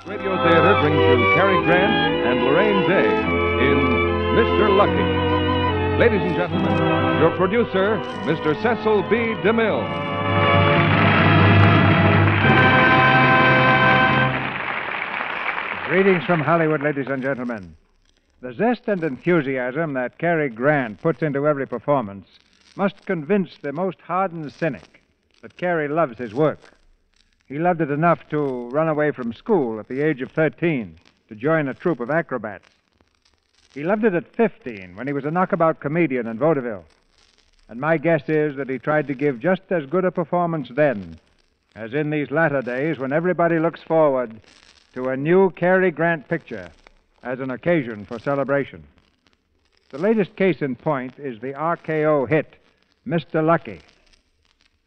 Radio Theater brings you Cary Grant and Lorraine Day in Mr. Lucky. Ladies and gentlemen, your producer, Mr. Cecil B. DeMille. Greetings from Hollywood, ladies and gentlemen. The zest and enthusiasm that Cary Grant puts into every performance must convince the most hardened cynic that Cary loves his work. He loved it enough to run away from school at the age of 13 to join a troupe of acrobats. He loved it at 15 when he was a knockabout comedian in vaudeville. And my guess is that he tried to give just as good a performance then as in these latter days when everybody looks forward to a new Cary Grant picture as an occasion for celebration. The latest case in point is the RKO hit, Mr. Lucky.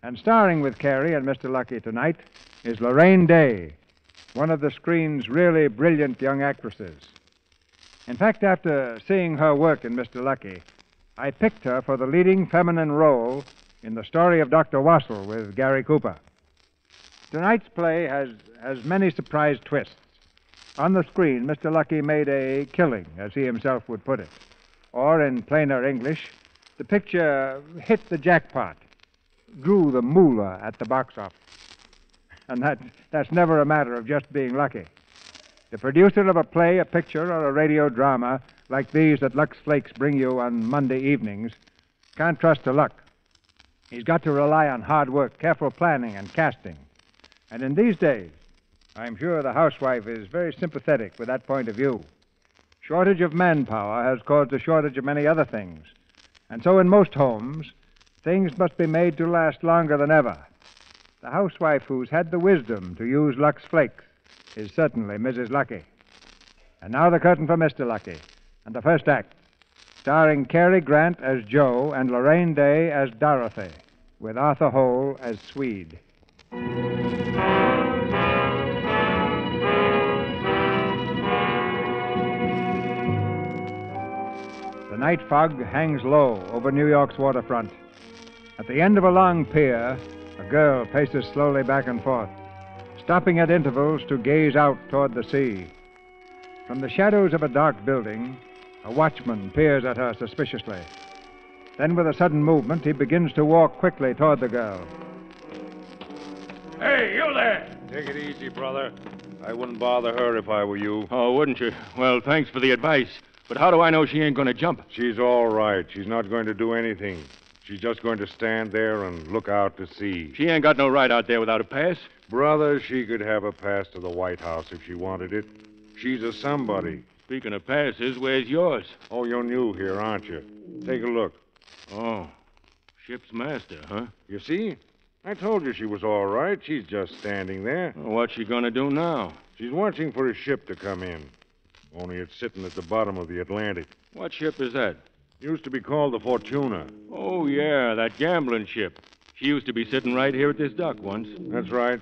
And starring with Cary and Mr. Lucky tonight is Lorraine Day, one of the screen's really brilliant young actresses. In fact, after seeing her work in Mr. Lucky, I picked her for the leading feminine role in The Story of Dr. Wassel with Gary Cooper. Tonight's play has many surprise twists. On the screen, Mr. Lucky made a killing, as he himself would put it. Or, in plainer English, the picture hit the jackpot, drew the moolah at the box office. And that's never a matter of just being lucky. The producer of a play, a picture, or a radio drama like these that Lux Flakes bring you on Monday evenings can't trust to luck. He's got to rely on hard work, careful planning, and casting. And in these days, I'm sure the housewife is very sympathetic with that point of view. Shortage of manpower has caused a shortage of many other things. And so in most homes, things must be made to last longer than ever. The housewife who's had the wisdom to use Lux Flakes is certainly Mrs. Lucky. And now the curtain for Mr. Lucky and the first act, starring Cary Grant as Joe and Lorraine Day as Dorothy, with Arthur Hole as Swede. The night fog hangs low over New York's waterfront. At the end of a long pier, a girl paces slowly back and forth, stopping at intervals to gaze out toward the sea. From the shadows of a dark building, a watchman peers at her suspiciously. Then, with a sudden movement, he begins to walk quickly toward the girl. Hey, you there! Take it easy, brother. I wouldn't bother her if I were you. Oh, wouldn't you? Well, thanks for the advice. But how do I know she ain't going to jump? She's all right. She's not going to do anything. She's just going to stand there and look out to sea. She ain't got no right out there without a pass. Brother, she could have a pass to the White House if she wanted it. She's a somebody. Speaking of passes, where's yours? Oh, you're new here, aren't you? Take a look. Oh, ship's master, huh? You see? I told you she was all right. She's just standing there. Well, what's she going to do now? She's watching for a ship to come in. Only it's sitting at the bottom of the Atlantic. What ship is that? Used to be called the Fortuna. Oh, yeah, that gambling ship. She used to be sitting right here at this dock once. That's right.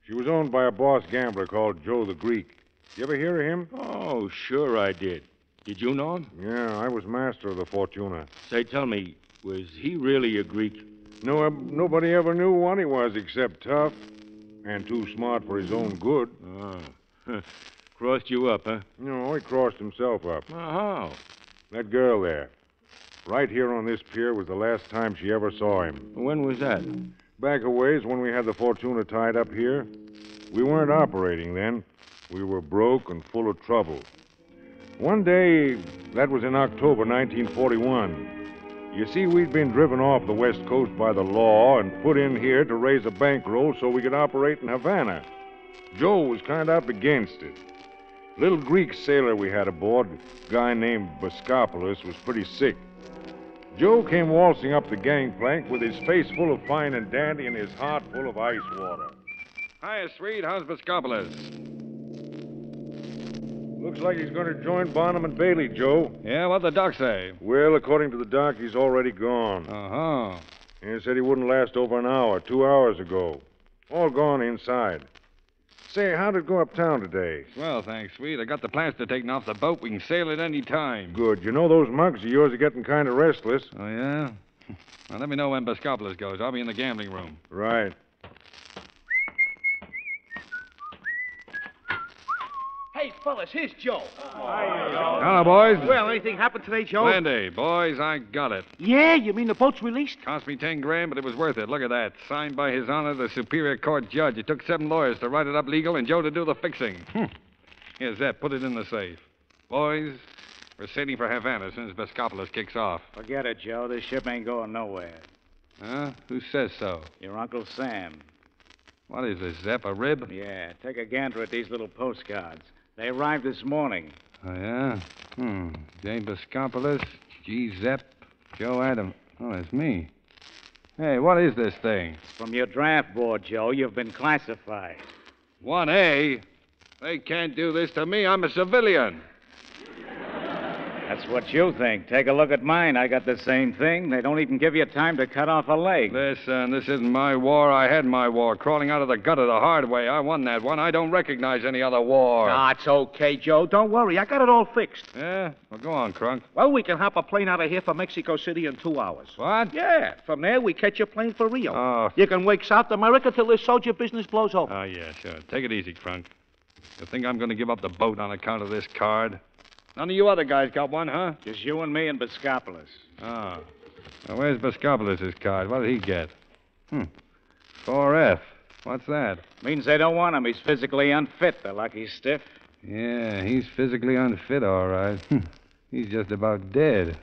She was owned by a boss gambler called Joe the Greek. You ever hear of him? Oh, sure I did. Did you know him? Yeah, I was master of the Fortuna. Say, tell me, was he really a Greek? No, nobody ever knew what he was except tough and too smart for his own good. Oh. Crossed you up, huh? No, he crossed himself up. How? That girl there. Right here on this pier was the last time she ever saw him. When was that? Back a ways when we had the Fortuna tied up here. We weren't operating then. We were broke and full of trouble. One day, that was in October 1941. You see, we'd been driven off the West Coast by the law and put in here to raise a bankroll so we could operate in Havana. Joe was kind of up against it. Little Greek sailor we had aboard, a guy named Boskopoulos, was pretty sick. Joe came waltzing up the gangplank with his face full of fine and dandy and his heart full of ice water. Hiya, Swede. How's Boskopoulos? Looks like he's going to join Bonham and Bailey, Joe. Yeah, what'd the doc say? Well, according to the doc, he's already gone. Uh-huh. He said he wouldn't last over an hour, 2 hours ago. All gone inside. Say, how'd it go uptown today? Well, thanks, Swede. I got the plaster taken off the boat. We can sail at any time. Good. You know those mugs of yours are getting kind of restless. Oh, yeah? Well, let me know when Boskopoulos goes. I'll be in the gambling room. Right. Hey, fellas, here's Joe. Hello, boys. Well, anything happened today, Joe? Landy, boys, I got it. Yeah, you mean the boat's released? Cost me 10 grand, but it was worth it. Look at that. Signed by His Honor, the Superior Court Judge. It took 7 lawyers to write it up legal and Joe to do the fixing. Here, Zep, put it in the safe. Boys, we're sailing for Havana as soon as Bescopoulos kicks off. Forget it, Joe. This ship ain't going nowhere. Huh? Who says so? Your Uncle Sam. What is this, Zep, a rib? Yeah, take a gander at these little postcards. They arrived this morning. Oh, yeah? J. Bescopoulos, G. Zep, Joe Adam. Oh, it's me. Hey, what is this thing? It's from your draft board, Joe. You've been classified. 1A? They can't do this to me. I'm a civilian. That's what you think. Take a look at mine. I got the same thing. They don't even give you time to cut off a leg. Listen, this isn't my war. I had my war. Crawling out of the gutter the hard way. I won that one. I don't recognize any other war. Ah, it's okay, Joe. Don't worry. I got it all fixed. Yeah? Well, go on, Crunk. Well, we can hop a plane out of here for Mexico City in 2 hours. What? Yeah. From there, we catch a plane for Rio. Oh. You can wake South America till this soldier business blows over. Oh, yeah, sure. Take it easy, Crunk. You think I'm going to give up the boat on account of this card? None of you other guys got one, huh? Just you and me and Bescopoulos. Oh. Now, where's Bescopoulos' card? What did he get? 4F. What's that? Means they don't want him. He's physically unfit, the lucky stiff. Yeah, he's physically unfit, all right. He's just about dead.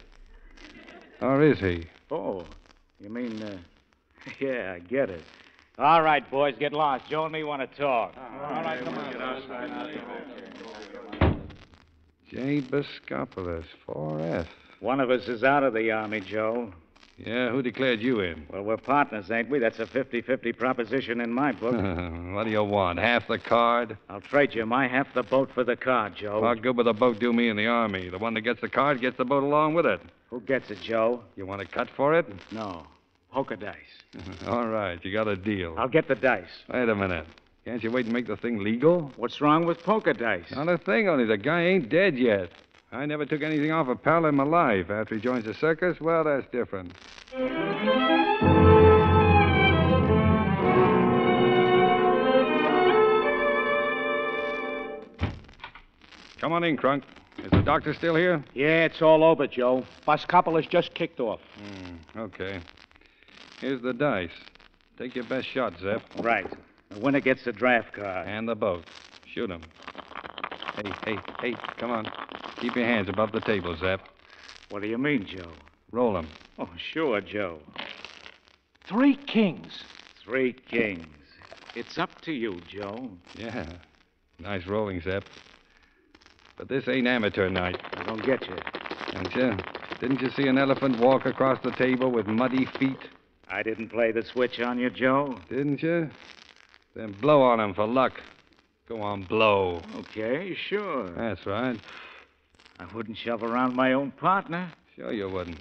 Or is he? Oh, you mean, yeah, I get it. All right, boys, get lost. Joe and me want to talk. All right, come on. J. Bescopoulos, 4F. One of us is out of the Army, Joe. Yeah, who declared you in? Well, we're partners, ain't we? That's a 50-50 proposition in my book. What do you want, half the card? I'll trade you my half the boat for the card, Joe. What good would the boat do me in the Army? The one that gets the card gets the boat along with it. Who gets it, Joe? You want to cut for it? No. Poker dice. All right, you got a deal. I'll get the dice. Wait a minute. Can't you wait and make the thing legal? What's wrong with poker dice? Not a thing, only the guy ain't dead yet. I never took anything off a pal in my life. After he joins the circus, well, that's different. Come on in, Crunk. Is the doctor still here? Yeah, it's all over, Joe. Bescopoulos just kicked off. Okay. Here's the dice. Take your best shot, Zep. Right. The winner gets the draft card. And the boat. Shoot him. Hey, come on. Keep your hands above the table, Zep. What do you mean, Joe? Roll him. Oh, sure, Joe. 3 kings. 3 kings. It's up to you, Joe. Yeah. Nice rolling, Zep. But this ain't amateur night. I don't get you. Didn't you see an elephant walk across the table with muddy feet? I didn't play the switch on you, Joe. Didn't you? Then blow on him for luck. Go on, blow. Okay, sure. That's right. I wouldn't shove around my own partner. Sure you wouldn't.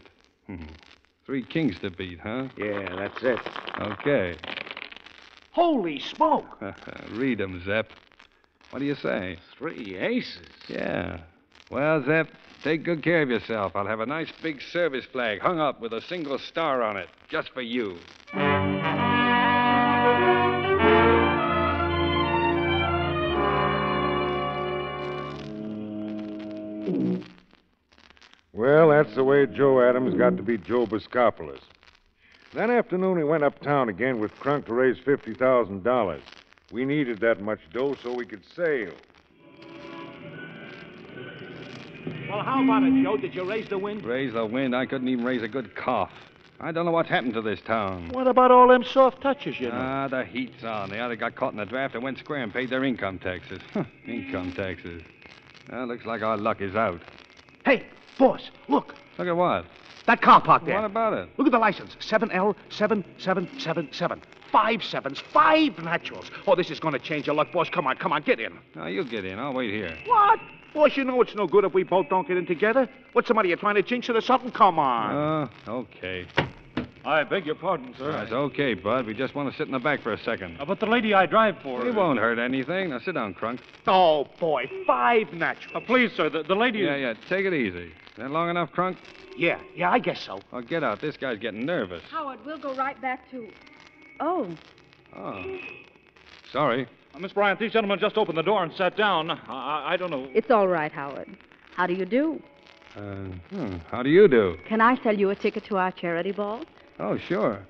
3 kings to beat, huh? Yeah, that's it. Okay. Holy smoke. Read 'em, Zep. What do you say? 3 aces. Yeah. Well, Zep, take good care of yourself. I'll have a nice big service flag hung up with a single star on it, just for you. Well, that's the way Joe Adams got to be Joe Bescopoulos. That afternoon, he went uptown again with Crunk to raise $50,000. We needed that much dough so we could sail. Well, how about it, Joe? Did you raise the wind? Raise the wind? I couldn't even raise a good cough. I don't know what's happened to this town. What about all them soft touches, you know? Ah, the heat's on. The other got caught in the draft and went square and paid their income taxes. Income taxes. Well, looks like our luck is out. Hey, boss, look. Look at what? That car parked there. What about it? Look at the license. 7L7777. 5 sevens, 5 naturals. Oh, this is going to change your luck, boss. Come on, get in. Now, you get in. I'll wait here. What? Boss, you know it's no good if we both don't get in together. What's the matter? You trying to jinx it or something? Come on. Okay. I beg your pardon, sir. That's okay, Bud. We just want to sit in the back for a second. But the lady I drive for... It won't hurt anything. Now, sit down, Crunk. Oh, boy, 5 naturals. Please, sir, the lady... Yeah, take it easy. Is that long enough, Crunk? Yeah, I guess so. Oh, get out. This guy's getting nervous. Howard, we'll go right back to... Oh. Oh. Sorry. Miss Bryant, these gentlemen just opened the door and sat down. I don't know. It's all right, Howard. How do you do? How do you do? Can I sell you a ticket to our charity ball? Oh, sure.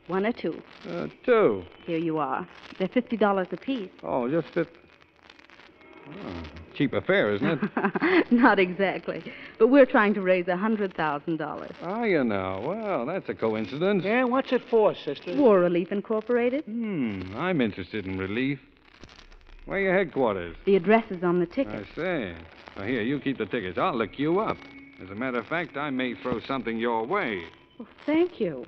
1 or 2? 2. Here you are. They're $50 apiece. Oh, just it. Oh, cheap affair, isn't it? Not exactly. But we're trying to raise $100,000. Are you now? Well, that's a coincidence. Yeah, what's it for, sister? War Relief Incorporated. I'm interested in relief. Where are your headquarters? The address is on the ticket. I say. Well, here, you keep the tickets. I'll look you up. As a matter of fact, I may throw something your way. Well, thank you.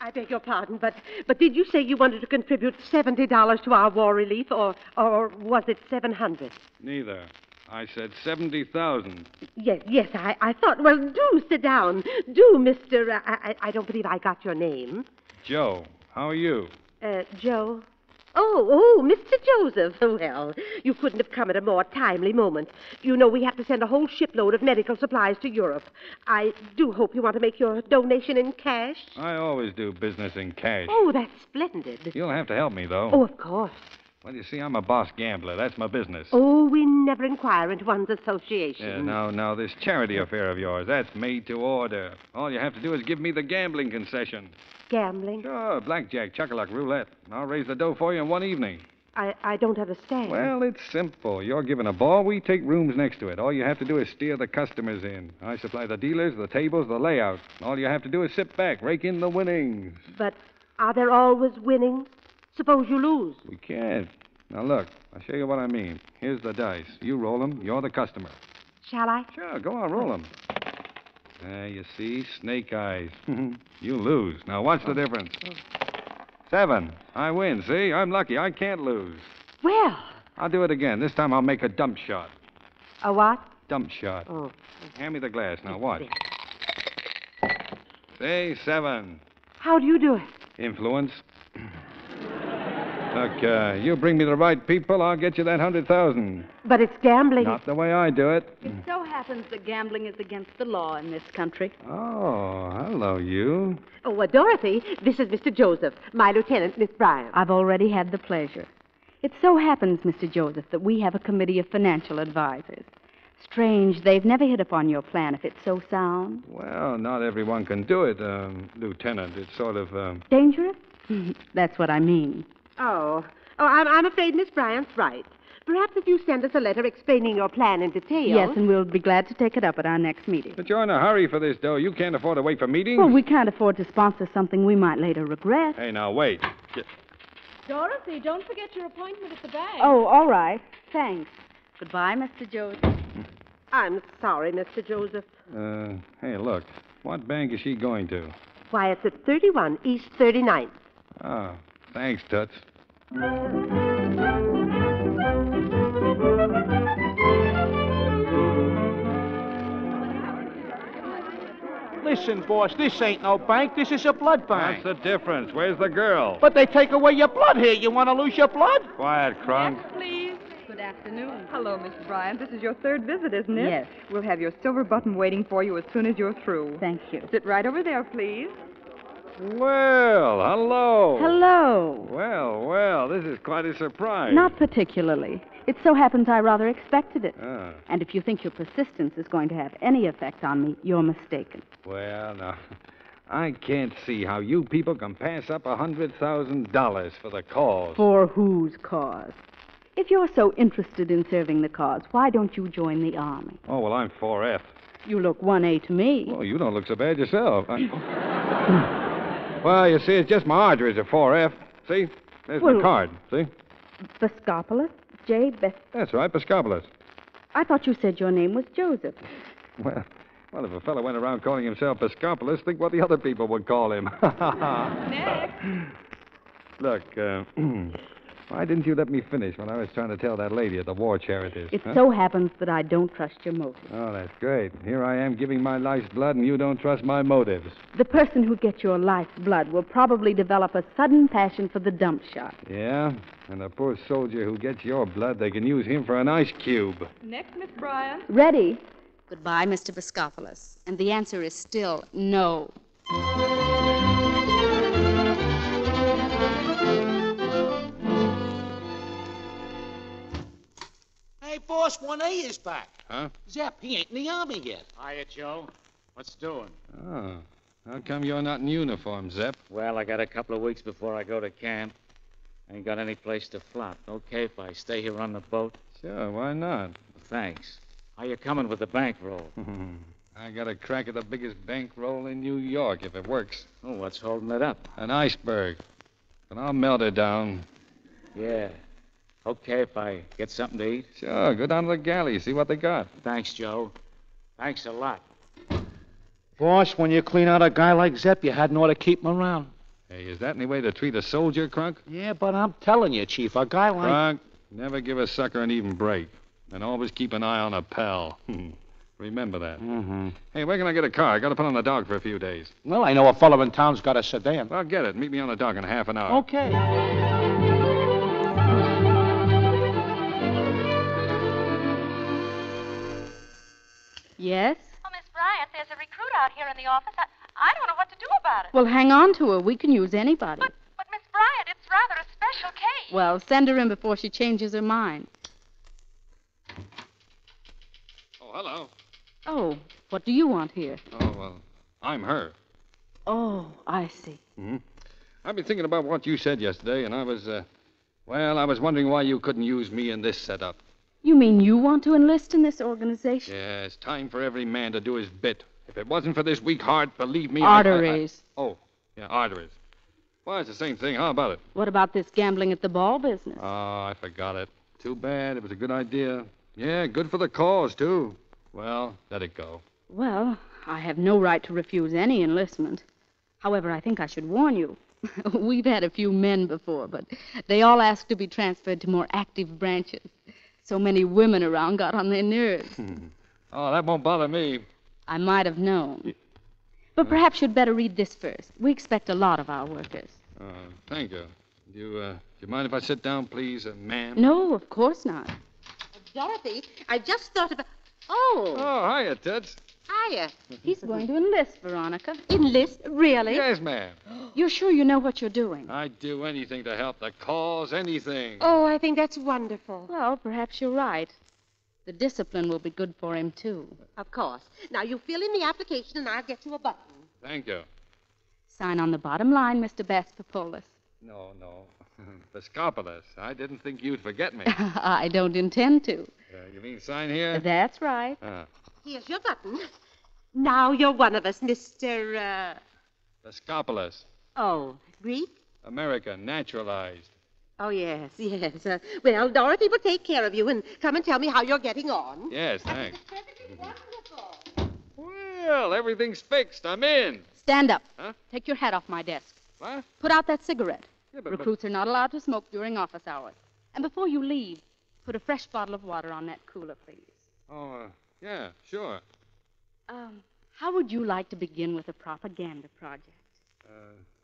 I beg your pardon, but did you say you wanted to contribute $70 to our war relief, or was it $700? Neither. I said 70,000. Yes, I thought. Well, do sit down. Do, Mr. I don't believe I got your name. Joe, how are you? Joe. Oh, Mr. Joseph. Well, you couldn't have come at a more timely moment. You know, we have to send a whole shipload of medical supplies to Europe. I do hope you want to make your donation in cash. I always do business in cash. Oh, that's splendid. You'll have to help me, though. Oh, of course. Well, you see, I'm a boss gambler. That's my business. Oh, we never inquire into one's association. Yeah, now, this charity affair of yours, that's made to order. All you have to do is give me the gambling concession. Gambling? Sure, blackjack, chuck-a-luck, roulette. I'll raise the dough for you in one evening. I don't understand. Well, it's simple. You're given a ball, we take rooms next to it. All you have to do is steer the customers in. I supply the dealers, the tables, the layout. All you have to do is sit back, rake in the winnings. But are there always winnings? Suppose you lose. We can't. Now, look, I'll show you what I mean. Here's the dice. You roll them. You're the customer. Shall I? Sure, go on, roll them. There, you see, snake eyes. You lose. Now, what's the difference? 7. I win, see? I'm lucky. I can't lose. Well. I'll do it again. This time I'll make a dump shot. A what? Dump shot. Oh. Hand me the glass. Now, what? See, 7. How do you do it? Influence. Look, you bring me the right people, I'll get you that 100,000. But it's gambling. Not the way I do it. It so happens that gambling is against the law in this country. Oh, hello, you. Oh, Dorothy, this is Mr. Joseph, my lieutenant, Miss Bryant. I've already had the pleasure. It so happens, Mr. Joseph, that we have a committee of financial advisors. Strange, they've never hit upon your plan if it's so sound. Well, not everyone can do it, Lieutenant. It's sort of, Dangerous? That's what I mean. Oh, I'm afraid Miss Bryant's right. Perhaps if you send us a letter explaining your plan in detail. Yes, and we'll be glad to take it up at our next meeting. But you're in a hurry for this, though. You can't afford to wait for meetings. Well, we can't afford to sponsor something we might later regret. Hey, now, wait. Dorothy, don't forget your appointment at the bank. Oh, all right. Thanks. Goodbye, Mr. Joseph. I'm sorry, Mr. Joseph. Hey, look. What bank is she going to? Why, it's at 31 East 39th. Oh, thanks, Toots. Listen, boss, this ain't no bank. This is a blood bank. What's the difference? Where's the girl? But they take away your blood here. You want to lose your blood? Quiet, Crunk. Yes, please. Good afternoon. Hello, Mrs. Bryant. This is your third visit, isn't it? Yes. We'll have your silver button waiting for you as soon as you're through. Thank you. Sit right over there, please. Well, hello. Hello. Well, this is quite a surprise. Not particularly. It so happens I rather expected it. Ah. And if you think your persistence is going to have any effect on me, you're mistaken. Well, now, I can't see how you people can pass up $100,000 for the cause. For whose cause? If you're so interested in serving the cause, why don't you join the Army? Oh, well, I'm 4F. You look 1A to me. Oh, you don't look so bad yourself. Well, you see, it's just my arteries are 4F. See? There's my card. See? Piscopolis? J. That's right, Piscopolis. I thought you said your name was Joseph. Well, if a fellow went around calling himself Piscopolis, think what the other people would call him. Next. Look, why didn't you let me finish when I was trying to tell that lady at the war charities? It so happens that I don't trust your motives. Oh, that's great. Here I am giving my life's blood, and you don't trust my motives. The person who gets your life's blood will probably develop a sudden passion for the dump shot. Yeah? And the poor soldier who gets your blood, they can use him for an ice cube. Next, Miss Bryant. Ready? Goodbye, Mr. Biscopoulos. And the answer is still no. Hey, boss, 1A is back. Huh? Zep, he ain't in the Army yet. Hiya, Joe. What's doing? Oh. How come you're not in uniform, Zep? Well, I got a couple of weeks before I go to camp. I ain't got any place to flop. Okay if I stay here on the boat? Sure, why not? Thanks. How you coming with the bankroll? I got a crack at the biggest bankroll in New York, if it works. Oh, what's holding it up? An iceberg. But I'll melt it down. Yeah. Okay if I get something to eat? Sure, go down to the galley, see what they got. Thanks, Joe. Thanks a lot. Boss, when you clean out a guy like Zep, you hadn't ought to keep him around. Hey, is that any way to treat a soldier, Crunk? Yeah, but I'm telling you, Chief, a guy like... Crunk, never give a sucker an even break. And always keep an eye on a pal. Remember that. Mm-hmm. Hey, where can I get a car? I got to put on the dock for a few days. Well, I know a fellow in town's got a sedan. Well, get it. Meet me on the dock in half an hour. Okay. Yes? Oh, Miss Bryant, there's a recruit out here in the office. I don't know what to do about it. Well, hang on to her. We can use anybody. But Miss Bryant, it's rather a special case. Well, send her in before she changes her mind. Oh, hello. Oh, what do you want here? Oh, well, I'm her. Oh, I see. Mm-hmm. I've been thinking about what you said yesterday, and I was wondering why you couldn't use me in this setup. You mean you want to enlist in this organization? Yeah, it's time for every man to do his bit. If it wasn't for this weak heart, believe me... Arteries. Arteries. Well, it's the same thing. How about it? What about this gambling at the ball business? Oh, I forgot it. Too bad. It was a good idea. Yeah, good for the cause, too. Well, let it go. Well, I have no right to refuse any enlistment. However, I think I should warn you. We've had a few men before, but they all asked to be transferred to more active branches. So many women around got on their nerves. Oh, that won't bother me. I might have known. But perhaps you'd better read this first. We expect a lot of our workers. Thank you. Do you mind if I sit down, please, ma'am? No, of course not. Dorothy, I just thought about... Oh. Oh, hiya, Toots. Hiya. He's going to enlist, Veronica. Enlist? Really? Yes, ma'am. You're sure you know what you're doing? I'd do anything to help the cause, anything. Oh, I think that's wonderful. Well, perhaps you're right. The discipline will be good for him, too. Of course. Now, you fill in the application and I'll get you a button. Thank you. Sign on the bottom line, Mr. Baspopoulos. No. Biscopoulos. I didn't think you'd forget me. I don't intend to. You mean sign here? That's right. Here's your button. Now you're one of us, Mr. Biscopoulos. Oh, Greek? American, naturalized. Oh, yes. Well, Dorothy will take care of you and come and tell me how you're getting on. Yes, thanks. Well, everything's fixed. I'm in. Stand up. Huh? Take your hat off my desk. What? Put out that cigarette. Yeah, but... Recruits are not allowed to smoke during office hours. And before you leave, put a fresh bottle of water on that cooler, please. Oh, yeah, sure. How would you like to begin with a propaganda project?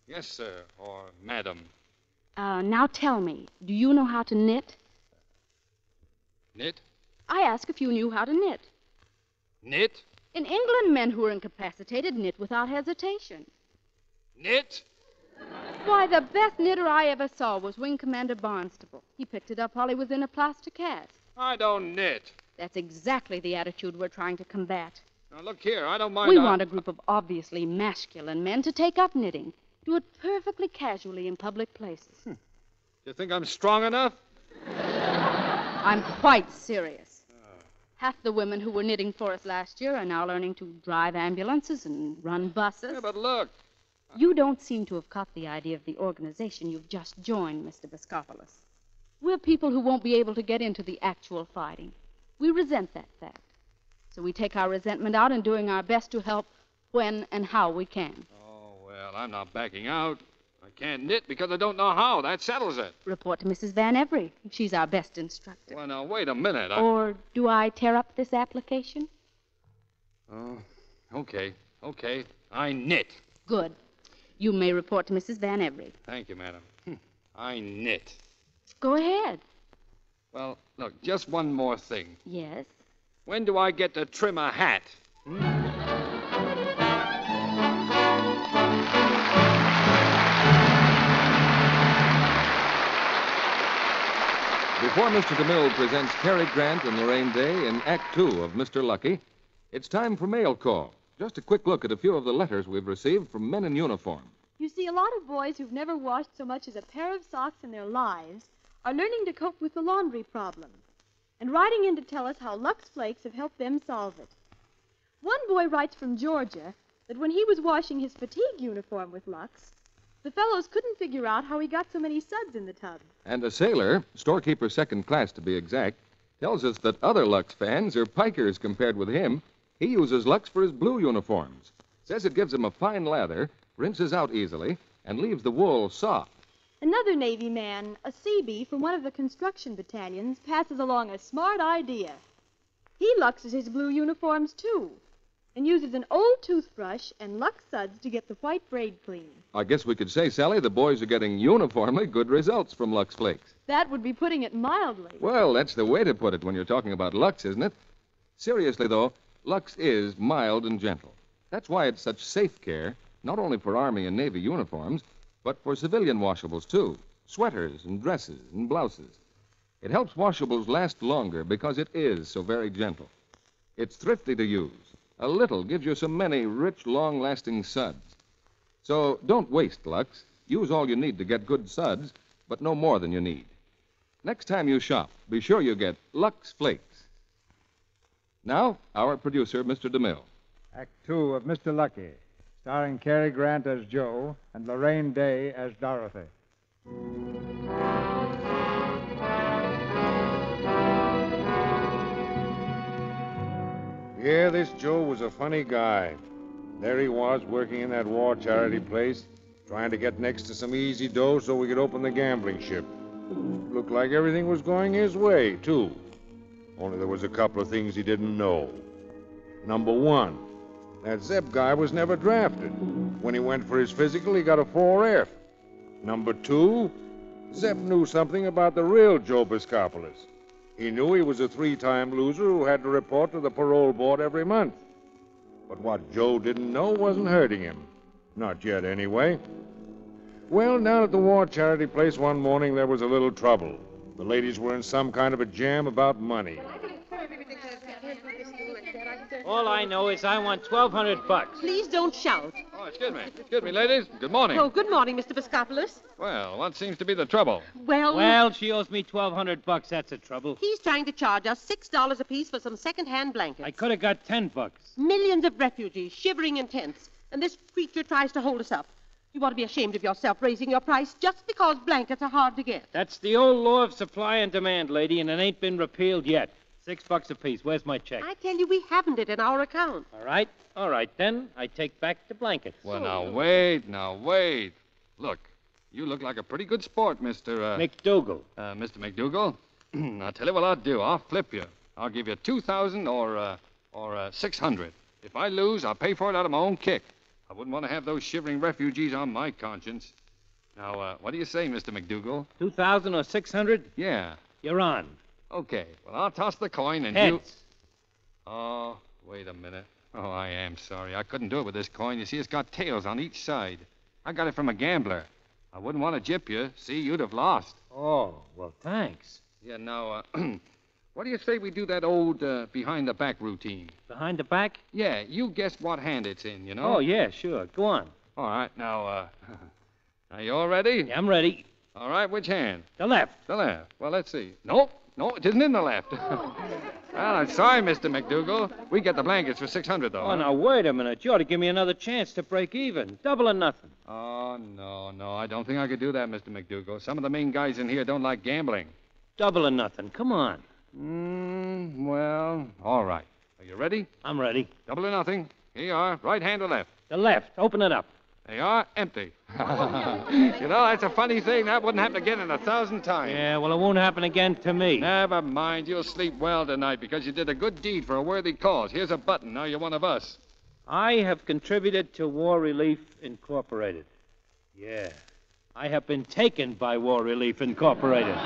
Yes, sir, or madam. Now tell me, do you know how to knit? Knit? I asked if you knew how to knit. Knit? In England, men who are incapacitated knit without hesitation. Knit? Why, the best knitter I ever saw was Wing Commander Barnstable. He picked it up while he was in a plaster cast. I don't knit. That's exactly the attitude we're trying to combat. Now, look here, I don't mind... We want a group of obviously masculine men to take up knitting. Do it perfectly casually in public places. You think I'm strong enough? I'm quite serious. Half the women who were knitting for us last year are now learning to drive ambulances and run buses. Yeah, but look. You don't seem to have caught the idea of the organization you've just joined, Mr. Biscopoulos. We're people who won't be able to get into the actual fighting. We resent that fact. So we take our resentment out in doing our best to help when and how we can. Oh, well, I'm not backing out. I can't knit because I don't know how. That settles it. Report to Mrs. Van Every. She's our best instructor. Well, now, wait a minute. Or do I tear up this application? Oh, okay. I knit. Good. You may report to Mrs. Van Every. Thank you, madam. I knit. Go ahead. Well, look, just one more thing. Yes? When do I get to trim a hat? Before Mr. DeMille presents Cary Grant and Lorraine Day in Act Two of Mr. Lucky, it's time for Mail Call. Just a quick look at a few of the letters we've received from men in uniform. You see, a lot of boys who've never washed so much as a pair of socks in their lives are learning to cope with the laundry problem and writing in to tell us how Lux Flakes have helped them solve it. One boy writes from Georgia that when he was washing his fatigue uniform with Lux, the fellows couldn't figure out how he got so many suds in the tub. And a sailor, storekeeper second class to be exact, tells us that other Lux fans are pikers compared with him. He uses Lux for his blue uniforms. Says it gives him a fine lather, rinses out easily, and leaves the wool soft. Another Navy man, a Seabee from one of the construction battalions, passes along a smart idea. He Luxes his blue uniforms, too, and uses an old toothbrush and Lux suds to get the white braid clean. I guess we could say, Sally, the boys are getting uniformly good results from Lux Flakes. That would be putting it mildly. Well, that's the way to put it when you're talking about Lux, isn't it? Seriously, though, Lux is mild and gentle. That's why it's such safe care, not only for Army and Navy uniforms, but for civilian washables, too. Sweaters and dresses and blouses. It helps washables last longer because it is so very gentle. It's thrifty to use. A little gives you so many rich, long-lasting suds. So don't waste Lux. Use all you need to get good suds, but no more than you need. Next time you shop, be sure you get Lux Flakes. Now, our producer, Mr. DeMille. Act Two of Mr. Lucky, starring Cary Grant as Joe and Lorraine Day as Dorothy. Yeah, this Joe was a funny guy. There he was, working in that war charity place, trying to get next to some easy dough so we could open the gambling ship. Looked like everything was going his way, too. Only there was a couple of things he didn't know. Number one, that Zeb guy was never drafted. When he went for his physical, he got a 4F. Number two, Zeb knew something about the real Joe Biscopoulos. He knew he was a 3-time loser who had to report to the parole board every month. But what Joe didn't know wasn't hurting him. Not yet, anyway. Well, down at the war charity place one morning, there was a little trouble. The ladies were in some kind of a jam about money. All I know is I want $1,200. Please don't shout. Oh, excuse me. Excuse me, ladies. Good morning. Oh, good morning, Mr. Biscopoulos. Well, what seems to be the trouble? Well, she owes me $1,200. That's the trouble. He's trying to charge us $6 apiece for some second-hand blankets. I could have got $10. Millions of refugees shivering in tents, and this creature tries to hold us up. You ought to be ashamed of yourself raising your price just because blankets are hard to get. That's the old law of supply and demand, lady, and it ain't been repealed yet. $6 apiece. Where's my check? I tell you, we haven't it in our account. All right, then. I take back the blankets. Well, now, wait. Look, you look like a pretty good sport, Mr. McDougal. Mr. McDougal. I'll tell you what I'll do. I'll flip you. I'll give you $2,000 or 600. If I lose, I'll pay for it out of my own kick. I wouldn't want to have those shivering refugees on my conscience. Now, what do you say, Mr. McDougal? 2,000 or 600? Yeah. You're on. Okay. Well, I'll toss the coin and Heads. you... Oh, wait a minute. Oh, I am sorry. I couldn't do it with this coin. You see, it's got tails on each side. I got it from a gambler. I wouldn't want to gyp you. See, you'd have lost. Oh, well, thanks. Yeah, now, what do you say we do that old behind-the-back routine? Behind the back? Yeah, you guessed what hand it's in, you know? Oh, yeah, sure. Go on. All right, now, are you all ready? Yeah, I'm ready. All right, which hand? The left. The left. Well, let's see. No, it isn't in the left. Well, I'm sorry, Mr. McDougal. We get the blankets for 600, though. Oh, now, wait a minute. You ought to give me another chance to break even. Double or nothing. Oh, no, I don't think I could do that, Mr. McDougal. Some of the main guys in here don't like gambling. Double or nothing. Come on. Well, all right. Are you ready? I'm ready. Double or nothing. Here you are. Right hand or left? The left. Open it up. There you are. Empty. You know, that's a funny thing. That wouldn't happen again in 1,000 times. Yeah, well, it won't happen again to me. Never mind. You'll sleep well tonight because you did a good deed for a worthy cause. Here's a button. Now you're one of us. I have contributed to War Relief Incorporated. Yeah. I have been taken by War Relief Incorporated.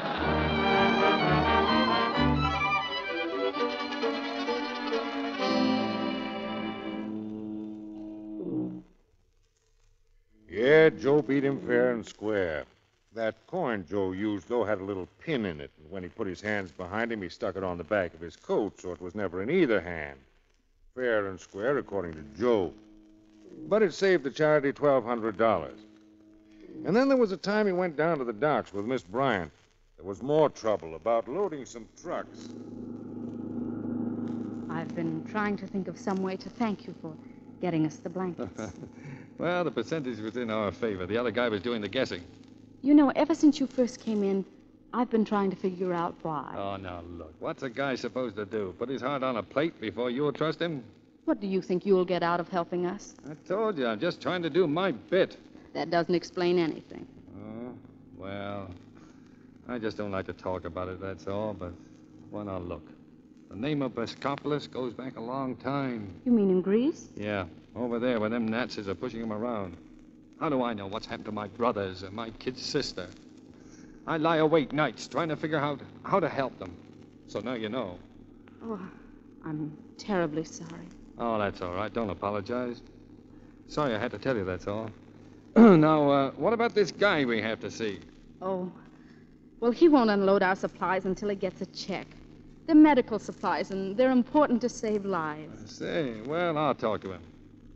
Joe beat him fair and square. That coin Joe used, though, had a little pin in it. And when he put his hands behind him, he stuck it on the back of his coat, so it was never in either hand. Fair and square, according to Joe. But it saved the charity $1,200. And then there was a time he went down to the docks with Miss Bryant. There was more trouble about loading some trucks. I've been trying to think of some way to thank you for getting us the blankets. Well, the percentage was in our favor. The other guy was doing the guessing. You know, ever since you first came in, I've been trying to figure out why. Oh, now, look. What's a guy supposed to do? Put his heart on a plate before you'll trust him? What do you think you'll get out of helping us? I told you, I'm just trying to do my bit. That doesn't explain anything. Oh, well, I just don't like to talk about it, that's all. But, well, now, look. The name of Biscopoulos goes back a long time. You mean in Greece? Yeah, over there where them Nazis are pushing him around. How do I know what's happened to my brothers and my kid's sister? I lie awake nights trying to figure out how to help them. So now you know. Oh, I'm terribly sorry. Oh, that's all right. Don't apologize. Sorry I had to tell you, that's all. Now, what about this guy we have to see? Oh, well, he won't unload our supplies until he gets a check. They're medical supplies, and they're important to save lives. I say, well, I'll talk to him.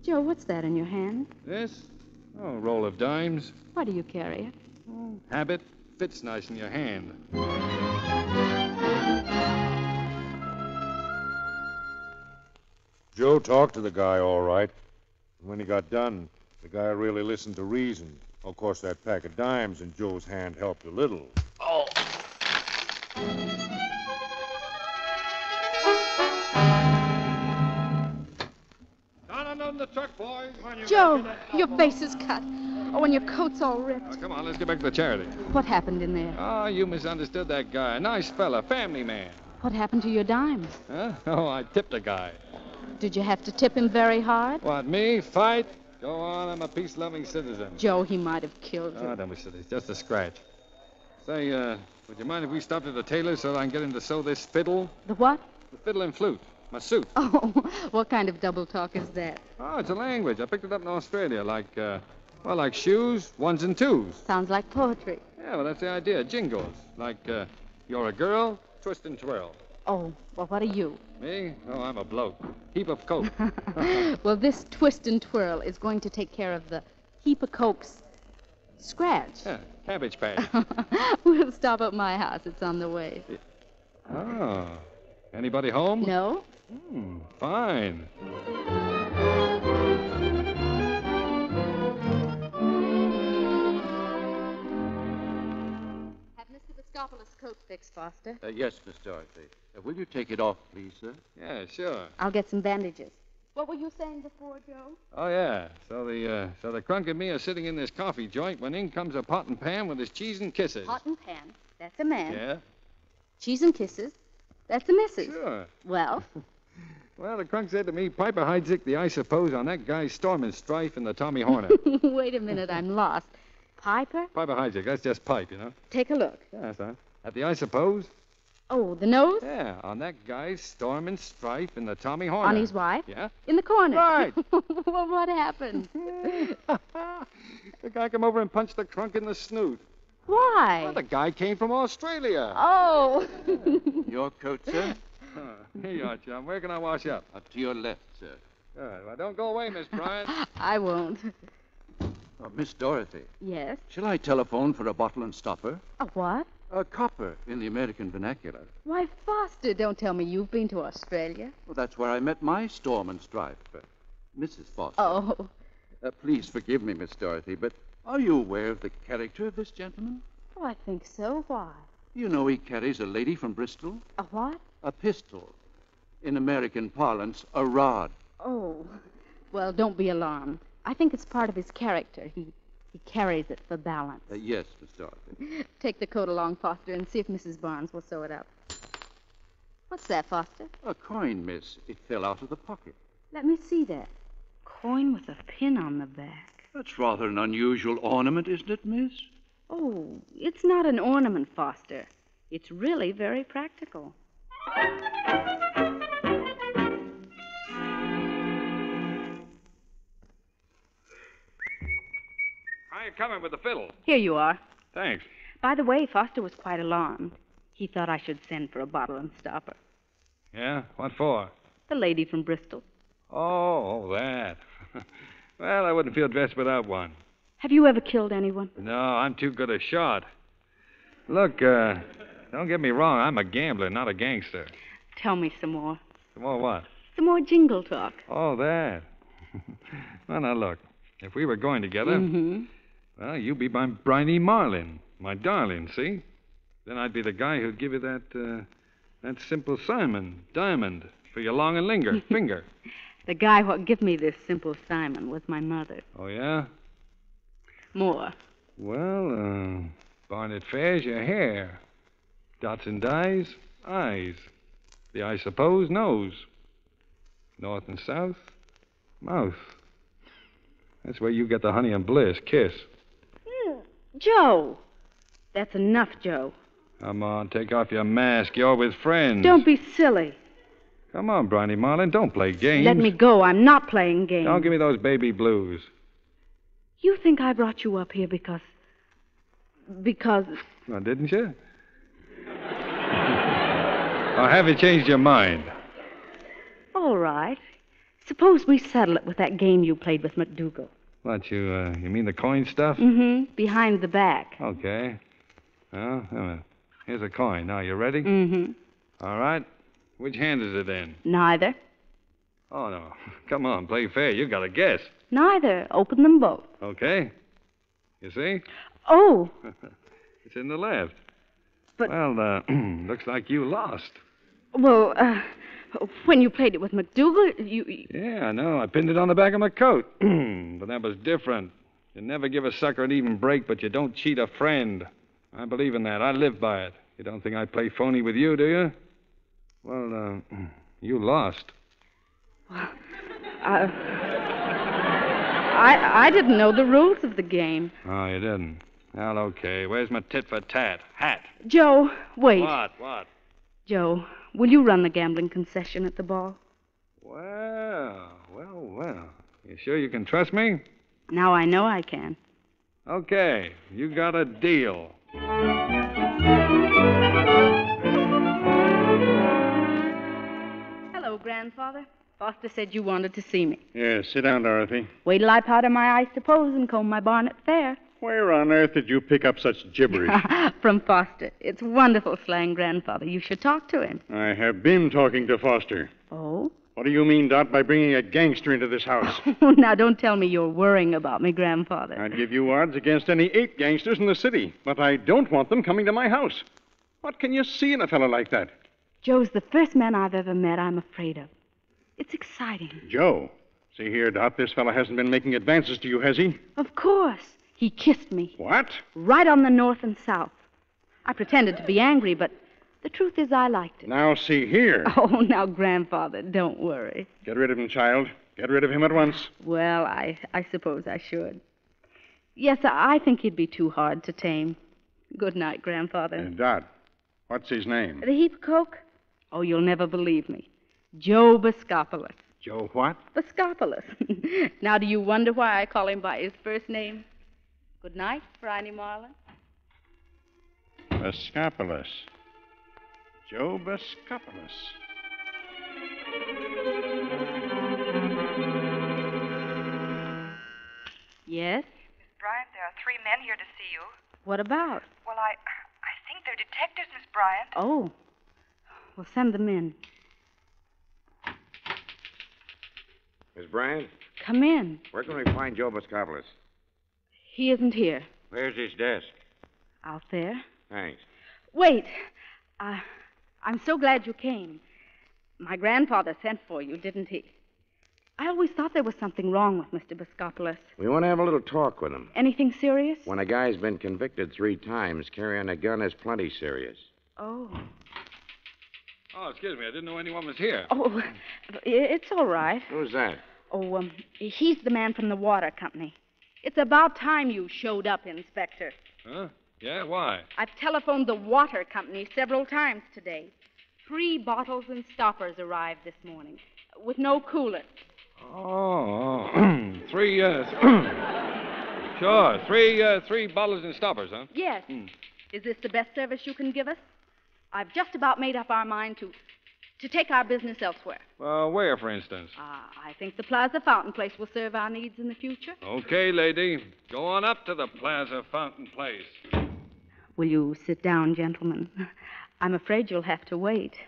Joe, what's that in your hand? This? Oh, a roll of dimes. Why do you carry it? Habit. Fits nice in your hand. Joe talked to the guy all right. And when he got done, the guy really listened to reason. Of course, that pack of dimes in Joe's hand helped a little. Oh. Down on the truck, boys. Joe, your face is cut. Oh, and your coat's all ripped. Oh, come on, let's get back to the charity. What happened in there? Oh, you misunderstood that guy. A nice fella, family man. What happened to your dimes? Huh? Oh, I tipped a guy. Did you have to tip him very hard? What, me? Fight? Go on, I'm a peace-loving citizen. Joe, he might have killed you. Oh, don't be silly. It's just a scratch. Say, would you mind if we stopped at the tailor's so that I can get him to sew this fiddle? The what? The fiddle and flute. My suit. Oh, what kind of double talk is that? Oh, it's a language. I picked it up in Australia, like shoes, ones and twos. Sounds like poetry. Yeah, well, that's the idea. Jingles. Like, you're a girl, twist and twirl. Oh, well, what are you? Me? Oh, I'm a bloke. Heap of coke. Well, this twist and twirl is going to take care of the heap of coke's scratch. Yeah, cabbage patch. We'll stop at my house. It's on the way. Oh. Anybody home? No. Fine. Biscopoulos' coat fixed, Foster. Yes, Miss Dorothy. Will you take it off, please, sir? Yeah, sure. I'll get some bandages. What were you saying before, Joe? Oh, yeah. So the crunk and me are sitting in this coffee joint when in comes a pot and pan with his cheese and kisses. Pot and pan? That's a man. Yeah? Cheese and kisses? That's a missus. Sure. Well? Well, the crunk said to me, Piper Heidsieck the I suppose on that guy's storm and strife in the Tommy Horner. Wait a minute, I'm lost. Piper? Piper Heidsieck, that's just pipe, you know. Take a look. Yeah, son. At the I suppose? Oh, the nose? Yeah, on that guy's storm and strife in the Tommy Horner. On his wife? Yeah. In the corner? Right. Well, what happened? The guy come over and punched the crunk in the snoot. Why? Well, the guy came from Australia. Oh. Your coat, sir? Here you are, chum. Where can I wash up? To your left, sir. Good. Well, don't go away, Miss Bryant. I won't. Miss Dorothy. Yes? Shall I telephone for a bottle and stopper? A what? A copper in the American vernacular. Why, Foster, don't tell me you've been to Australia. Well, that's where I met my storm and strife. Mrs. Foster. Oh. Please forgive me, Miss Dorothy, but are you aware of the character of this gentleman? Oh, I think so. Why? You know he carries a lady from Bristol? A what? A pistol. In American parlance, a rod. Oh. Well, don't be alarmed. I think it's part of his character. He carries it for balance. Yes, Miss Dorothy. Take the coat along, Foster, and see if Mrs. Barnes will sew it up. What's that, Foster? A coin, miss. It fell out of the pocket. Let me see that. Coin with a pin on the back. That's rather an unusual ornament, isn't it, miss? Oh, it's not an ornament, Foster. It's really very practical. you coming with the fiddle? Here you are. Thanks. By the way, Foster was quite alarmed. He thought I should send for a bottle and stopper. Yeah? What for? The lady from Bristol. Oh, that. Well, I wouldn't feel dressed without one. Have you ever killed anyone? No, I'm too good a shot. Look, don't get me wrong. I'm a gambler, not a gangster. Tell me some more. Some more what? Some more jingle talk. Oh, that. Well, now, look. If we were going together, well, you'd be my Briney Marlin, my darling, see? Then I'd be the guy who'd give you that Simple Simon diamond for your long and linger finger. The guy what give me this Simple Simon was my mother. Oh, yeah? More. Well, Barnet Fair's your hair. Dots and dyes, eyes. The I suppose, nose. North and south, mouth. That's where you get the honey and bliss, kiss. Joe. That's enough, Joe. Come on, take off your mask. You're with friends. Don't be silly. Come on, Briney Marlin, don't play games. Let me go. I'm not playing games. Don't give me those baby blues. You think I brought you up here because... Well, didn't you? Or have you changed your mind? All right. Suppose we settle it with that game you played with McDougal. What, you mean the coin stuff? Mm-hmm. Behind the back. Okay. Well, here's a coin. Now, you ready? Mm-hmm. All right. Which hand is it in? Neither. Oh, no. Come on, play fair. You got to guess. Neither. Open them both. Okay. You see? Oh. It's in the left. But... Well, looks like you lost. Well, when you played it with McDougal, you... Yeah, I know. I pinned it on the back of my coat. But that was different. You never give a sucker an even break, but you don't cheat a friend. I believe in that. I live by it. You don't think I play phony with you, do you? Well, you lost. Well, I didn't know the rules of the game. Oh, you didn't? Well, okay. Where's my tit for tat? Hat. Joe, wait. What? Joe, will you run the gambling concession at the ball? Well. You sure you can trust me? Now I know I can. Okay. You got a deal. Hello, Grandfather. Foster said you wanted to see me. Yes, sit down, Dorothy. Wait till I powder my eyes, suppose, and comb my barnet fair. Where on earth did you pick up such gibberish? From Foster. It's wonderful slang, Grandfather. You should talk to him. I have been talking to Foster. Oh? What do you mean, Dot, by bringing a gangster into this house? Now, don't tell me you're worrying about me, Grandfather. I'd give you odds against any 8 gangsters in the city, but I don't want them coming to my house. What can you see in a fellow like that? Joe's the first man I've ever met I'm afraid of. It's exciting. Joe? See here, Dot, this fellow hasn't been making advances to you, has he? Of course. He kissed me. What? Right on the north and south. I pretended to be angry, but the truth is I liked it. Now, see here. Oh, now, Grandfather, don't worry. Get rid of him, child. Get rid of him at once. Well, I suppose I should. Yes, I think he'd be too hard to tame. Good night, Grandfather. Dot, what's his name? The heap coke? Oh, you'll never believe me. Joe Boscopoulos. Joe what? Boscopoulos. Now, do you wonder why I call him by his first name? Good night, Briney Marlin. Boscopoulos. Joe Boscopoulos. Yes? Miss Bryant, there are 3 men here to see you. What about? Well, I think they're detectives, Miss Bryant. Oh. Well, send them in. Miss Bryant? Come in. Where can we find Joe Boscopoulos? He isn't here. Where's his desk? Out there. Thanks. Wait. I'm so glad you came. My grandfather sent for you, didn't he? I always thought there was something wrong with Mr. Boscopoulos. We want to have a little talk with him. Anything serious? When a guy's been convicted 3 times, carrying a gun is plenty serious. Oh. Oh, excuse me. I didn't know anyone was here. Oh, it's all right. Who's that? Oh, he's the man from the water company. It's about time you showed up, Inspector. Huh? Yeah, why? I've telephoned the water company several times today. 3 bottles and stoppers arrived this morning, with no coolant. Oh, 3 Sure. Three bottles and stoppers, huh? Yes. Is this the best service you can give us? I've just about made up our mind to take our business elsewhere. Well, where, for instance? I think the Plaza Fountain Place will serve our needs in the future. Okay, lady. Go on up to the Plaza Fountain Place. Will you sit down, gentlemen? I'm afraid you'll have to wait.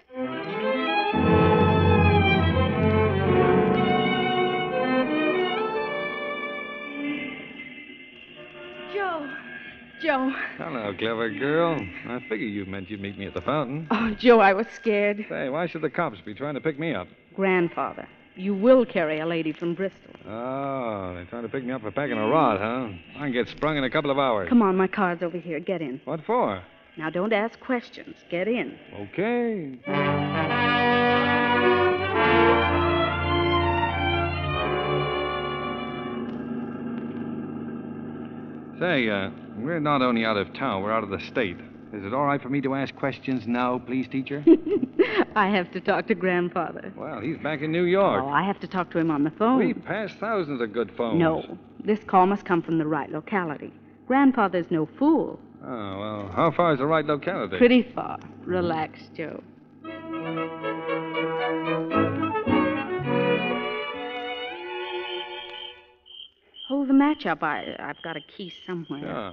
Joe. Hello, clever girl. I figured you meant you'd meet me at the fountain. Oh, Joe, I was scared. Say, why should the cops be trying to pick me up? Grandfather, you will carry a lady from Bristol. Oh, they're trying to pick me up for packing a rod, huh? I can get sprung in a couple of hours. Come on, my car's over here. Get in. What for? Now, don't ask questions. Get in. Okay. Say, we're not only out of town, we're out of the state. Is it all right for me to ask questions now, please, teacher? I have to talk to Grandfather. Well, he's back in New York. Oh, I have to talk to him on the phone. We've passed thousands of good phones. No, this call must come from the right locality. Grandfather's no fool. Oh, well, how far is the right locality? Pretty far. Relax, Joe. Hold the match up. I've got a key somewhere. Yeah.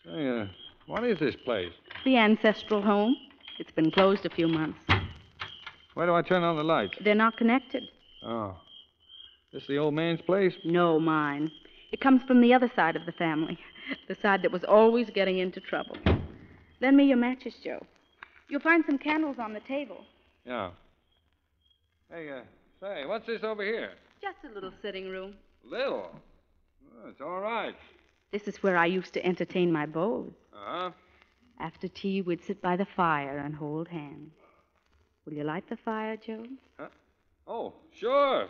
Say, what is this place? The ancestral home. It's been closed a few months. Where do I turn on the lights? They're not connected. Oh. This the old man's place? No, mine. It comes from the other side of the family. The side that was always getting into trouble. Lend me your matches, Joe. You'll find some candles on the table. Yeah. Hey, say, what's this over here? Just a little sitting room. Little? Oh, it's all right. This is where I used to entertain my beaux. Uh-huh. After tea, we'd sit by the fire and hold hands. Will you light the fire, Joe? Huh? Oh, sure.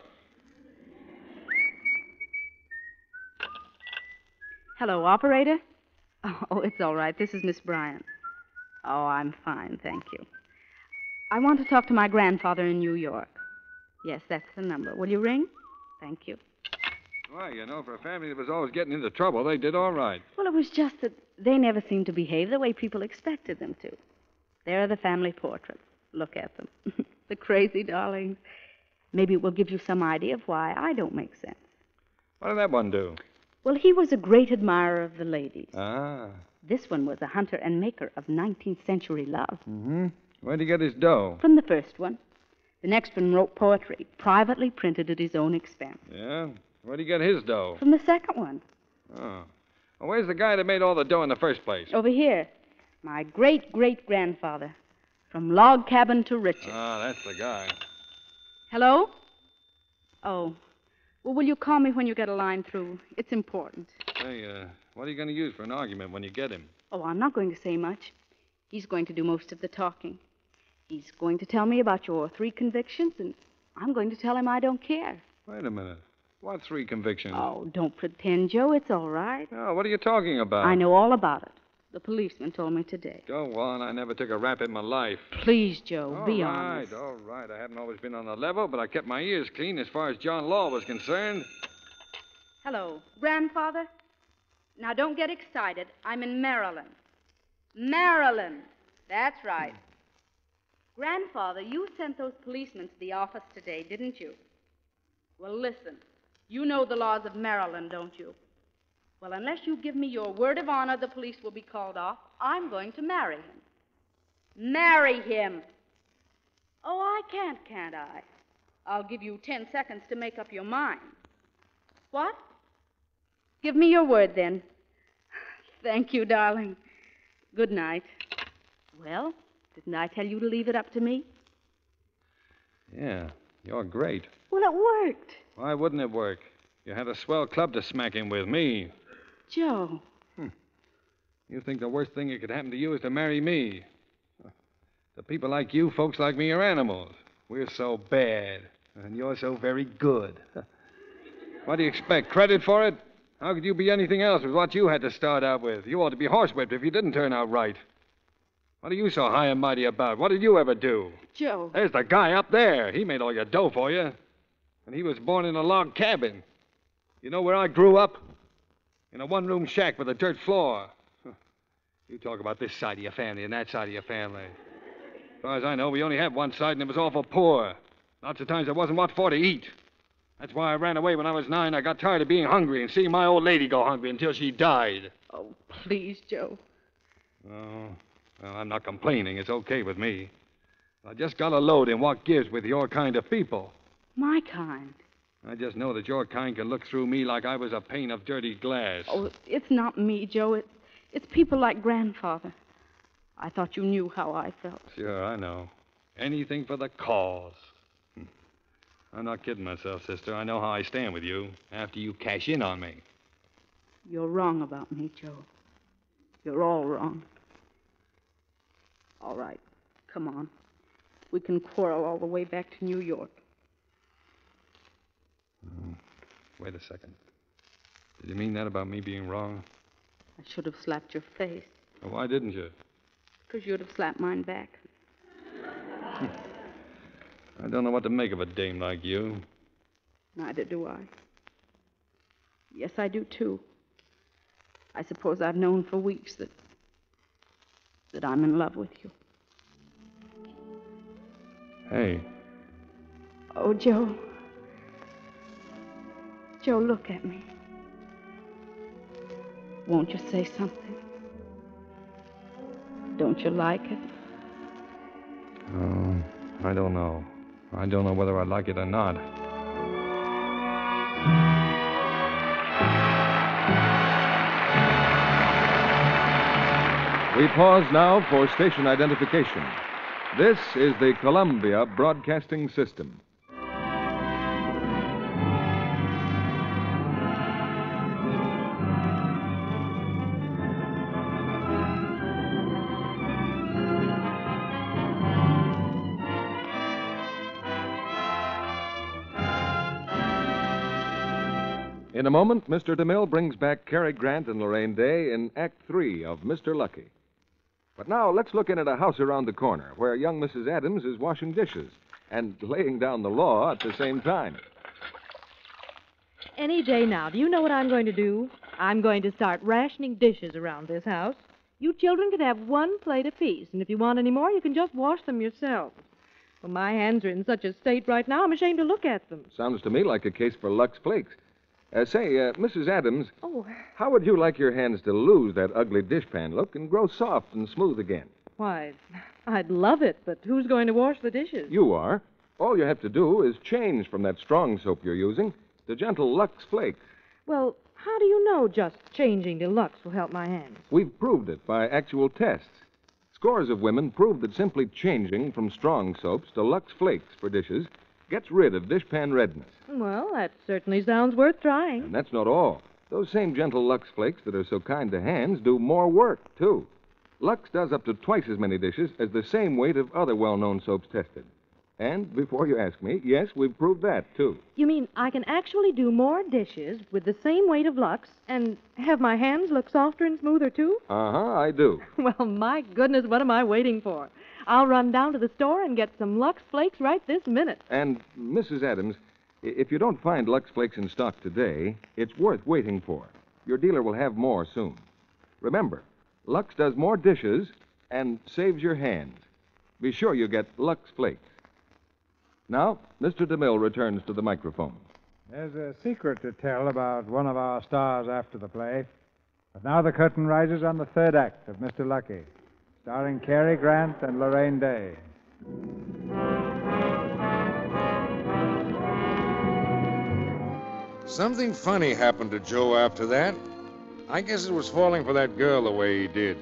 Hello, operator? Oh, it's all right. This is Miss Bryant. Oh, I'm fine, thank you. I want to talk to my grandfather in New York. Yes, that's the number. Will you ring? Thank you. Why, for a family that was always getting into trouble, they did all right. Well, it was just that they never seemed to behave the way people expected them to. There are the family portraits. Look at them. The crazy darlings. Maybe it will give you some idea of why I don't make sense. What did that one do? Well, he was a great admirer of the ladies. Ah. This one was a hunter and maker of 19th century love. Mm-hmm. Where'd he get his dough? From the first one. The next one wrote poetry, privately printed at his own expense. Yeah? Where'd he get his dough? From the second one. Oh. Well, where's the guy that made all the dough in the first place? Over here. My great-great-grandfather. From log cabin to riches. Ah, that's the guy. Hello? Oh. Well, will you call me when you get a line through? It's important. Hey, what are you going to use for an argument when you get him? Oh, I'm not going to say much. He's going to do most of the talking. He's going to tell me about your 3 convictions, and I'm going to tell him I don't care. Wait a minute. What 3 convictions? Oh, don't pretend, Joe. It's all right. Oh, what are you talking about? I know all about it. The policeman told me today. Go on. I never took a rap in my life. Please, Joe, be honest. All right. I haven't always been on the level, but I kept my ears clean as far as John Law was concerned. Hello, Grandfather? Now, don't get excited. I'm in Maryland. Maryland. That's right. Grandfather, you sent those policemen to the office today, didn't you? Well, listen. You know the laws of Maryland, don't you? Well, unless you give me your word of honor the police will be called off, I'm going to marry him. Marry him. Oh, I can't I? I'll give you 10 seconds to make up your mind. What? Give me your word, then. Thank you, darling. Good night. Well, didn't I tell you to leave it up to me? Yeah, you're great. Well, it worked. Why wouldn't it work? You had a swell club to smack him with, me. Joe. You think the worst thing that could happen to you is to marry me. The people like you, folks like me, are animals. We're so bad, and you're so very good. What do you expect, credit for it? How could you be anything else with what you had to start out with? You ought to be horsewhipped if you didn't turn out right. What are you so high and mighty about? What did you ever do? Joe. There's the guy up there. He made all your dough for you. And he was born in a log cabin. You know where I grew up? in a one-room shack with a dirt floor. You talk about this side of your family and that side of your family. As far as I know, we only have one side, and it was awful poor. Lots of times there wasn't what for to eat. That's why I ran away when I was 9. I got tired of being hungry and seeing my old lady go hungry until she died. Oh, please, Joe. Oh, well, I'm not complaining. It's okay with me. I just got a load in what gives with your kind of people. My kind? I just know that your kind can look through me like I was a pane of dirty glass. Oh, it's not me, Joe. It's people like Grandfather. I thought you knew how I felt. Sure, I know. Anything for the cause. I'm not kidding myself, sister. I know how I stand with you after you cash in on me. You're wrong about me, Joe. You're all wrong. All right, come on. We can quarrel all the way back to New York. Wait a second. Did you mean that about me being wrong? I should have slapped your face. Well, why didn't you? Because you'd have slapped mine back. I don't know what to make of a dame like you. Neither do I. Yes, I do, too. I suppose I've known for weeks that I'm in love with you. Hey. Oh, Joe. Joe, look at me. Won't you say something? Don't you like it? Oh, I don't know. I don't know whether I like it or not. We pause now for station identification. This is the Columbia Broadcasting System. In a moment, Mr. DeMille brings back Cary Grant and Lorraine Day in Act 3 of Mr. Lucky. But now let's look in at a house around the corner where young Mrs. Adams is washing dishes and laying down the law at the same time. Any day now. Do you know what I'm going to do? I'm going to start rationing dishes around this house. You children can have one plate apiece, and if you want any more, you can just wash them yourselves. Well, my hands are in such a state right now, I'm ashamed to look at them. Sounds to me like a case for Lux Flakes. Mrs. Adams, Oh, how would you like your hands to lose that ugly dishpan look and grow soft and smooth again? why, I'd love it, but who's going to wash the dishes? You are. All you have to do is change from that strong soap you're using to gentle Lux Flakes. Well, how do you know just changing to Lux will help my hands? We've proved it by actual tests. Scores of women prove that simply changing from strong soaps to Lux Flakes for dishes gets rid of dishpan redness. Well, that certainly sounds worth trying. And that's not all. Those same gentle Lux Flakes that are so kind to hands do more work, too. Lux does up to twice as many dishes as the same weight of other well-known soaps tested. And before you ask me, yes, we've proved that, too. You mean I can actually do more dishes with the same weight of Lux and have my hands look softer and smoother, too? Uh-huh, I do. Well, my goodness, what am I waiting for? I'll run down to the store and get some Lux Flakes right this minute. And, Mrs. Adams, if you don't find Lux Flakes in stock today, it's worth waiting for. Your dealer will have more soon. Remember, Lux does more dishes and saves your hands. Be sure you get Lux Flakes. Now, Mr. DeMille returns to the microphone. There's a secret to tell about one of our stars after the play. But now the curtain rises on the third act of Mr. Lucky, starring Cary Grant and Lorraine Day. Something funny happened to Joe after that. I guess it was falling for that girl the way he did.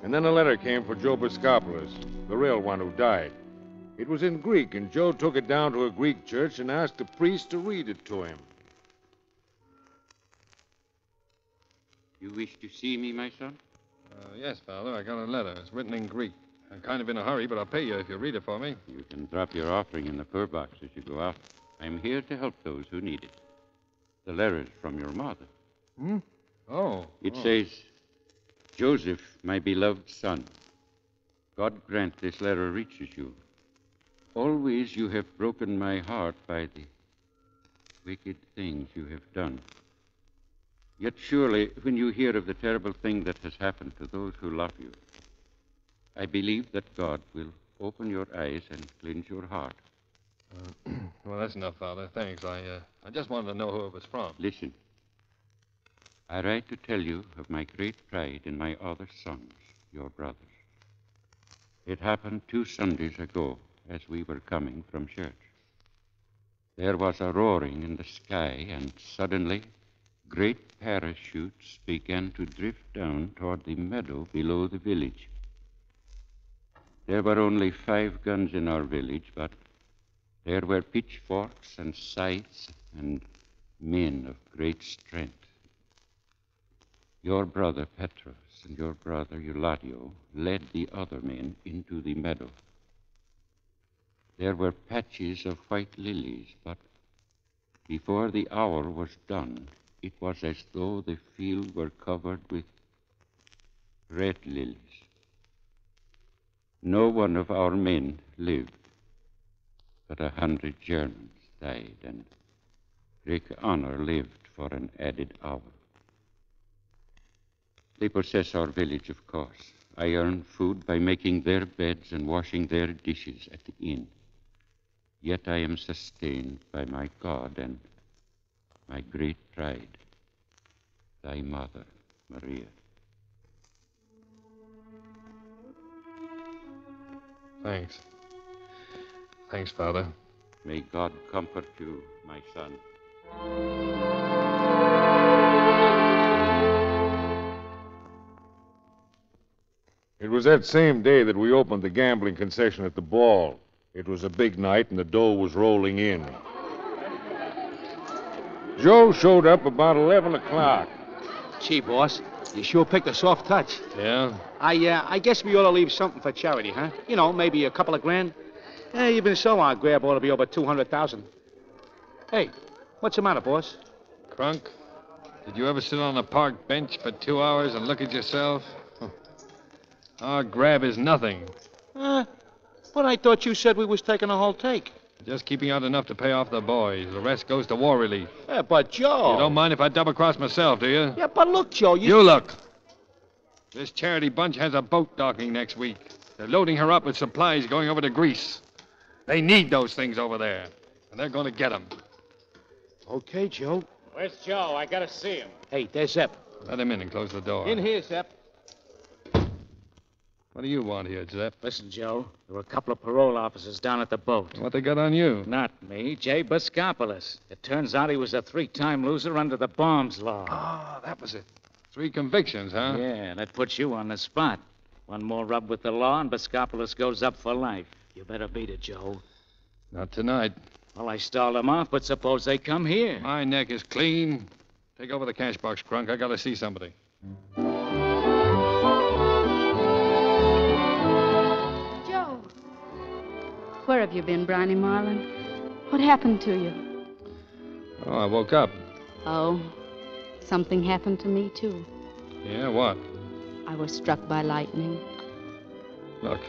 And then a letter came for Joe Biscopoulos, the real one who died. It was in Greek, and Joe took it down to a Greek church and asked the priest to read it to him. You wish to see me, my son? Yes, Father. I got a letter. It's written in Greek. I'm kind of in a hurry, but I'll pay you if you read it for me. You can drop your offering in the fur box as you go out. I'm here to help those who need it. The letter is from your mother. Hmm? Oh. It says, Joseph, my beloved son, God grant this letter reaches you. Always you have broken my heart by the wicked things you have done. Yet surely, when you hear of the terrible thing that has happened to those who love you, I believe that God will open your eyes and cleanse your heart. Well, that's enough, Father. Thanks. I just wanted to know who it was from. Listen. I write to tell you of my great pride in my other sons, your brothers. It happened 2 Sundays ago as we were coming from church. There was a roaring in the sky, and suddenly great parachutes began to drift down toward the meadow below the village. There were only 5 guns in our village, but there were pitchforks and scythes and men of great strength. Your brother Petros and your brother Euladio led the other men into the meadow. There were patches of white lilies, but before the hour was done, it was as though the field were covered with red lilies. No one of our men lived, but 100 Germans died, and Rick Honor lived for an added hour. They possess our village, of course. I earn food by making their beds and washing their dishes at the inn. Yet I am sustained by my God and my great pride, thy mother, Maria. Thanks. Thanks, Father. May God comfort you, my son. It was that same day that we opened the gambling concession at the ball. It was a big night, and the dough was rolling in. Joe showed up about 11 o'clock. Gee, boss, you sure picked a soft touch. Yeah? I guess we ought to leave something for charity, huh? You know, maybe a couple of grand. Even so, our grab ought to be over 200,000. Hey, what's the matter, boss? Crunk, did you ever sit on a park bench for 2 hours and look at yourself? Our grab is nothing. But I thought you said we was taking a whole take. Just keeping out enough to pay off the boys. The rest goes to war relief. Yeah, but Joe... You don't mind if I double-cross myself, do you? Yeah, but look, Joe, You look. This charity bunch has a boat docking next week. They're loading her up with supplies going over to Greece. They need those things over there, and they're going to get them. Okay, Joe. Where's Joe? I gotta see him. Hey, there's Zepp. Let him in and close the door. In here, Zepp. What do you want here, Zepp? Listen, Joe, there were a couple of parole officers down at the boat. What they got on you? Not me, Jay Buscopoulos. It turns out he was a 3-time loser under the bombs law. Oh, that was it. 3 convictions, huh? Yeah, that puts you on the spot. One more rub with the law, and Buscopoulos goes up for life. You better beat it, Joe. Not tonight. Well, I stalled them off, but suppose they come here. My neck is clean. Take over the cash box, Crunk. I gotta see somebody. Joe. Where have you been, Briny Marlin? What happened to you? Oh, I woke up. Oh, something happened to me, too. Yeah, what? I was struck by lightning. Look,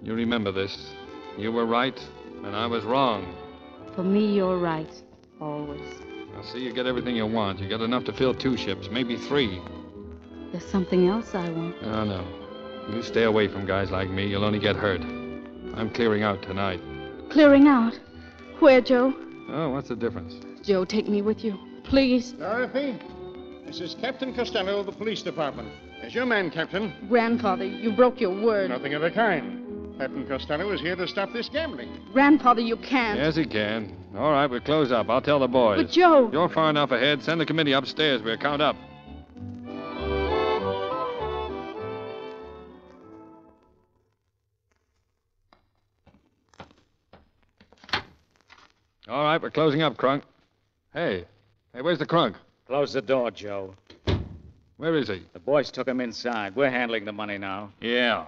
you remember this. You were right, and I was wrong. For me, you're right. Always. I'll see you get everything you want. You got enough to fill 2 ships, maybe 3. There's something else I want. Oh, no. You stay away from guys like me. You'll only get hurt. I'm clearing out tonight. Clearing out? Where, Joe? Oh, what's the difference? Joe, take me with you. Please. Dorothy, this is Captain Costello of the police department. There's your man, Captain. Grandfather, you broke your word. Nothing of the kind. Captain Costello is here to stop this gambling. Grandfather, you can't. Yes, he can. All right, we'll close up. I'll tell the boys. But, Joe... You're far enough ahead. Send the committee upstairs. We'll count up. All right, we're closing up, Crunk. Hey, where's the Crunk? Close the door, Joe. Where is he? The boys took him inside. We're handling the money now. Yeah.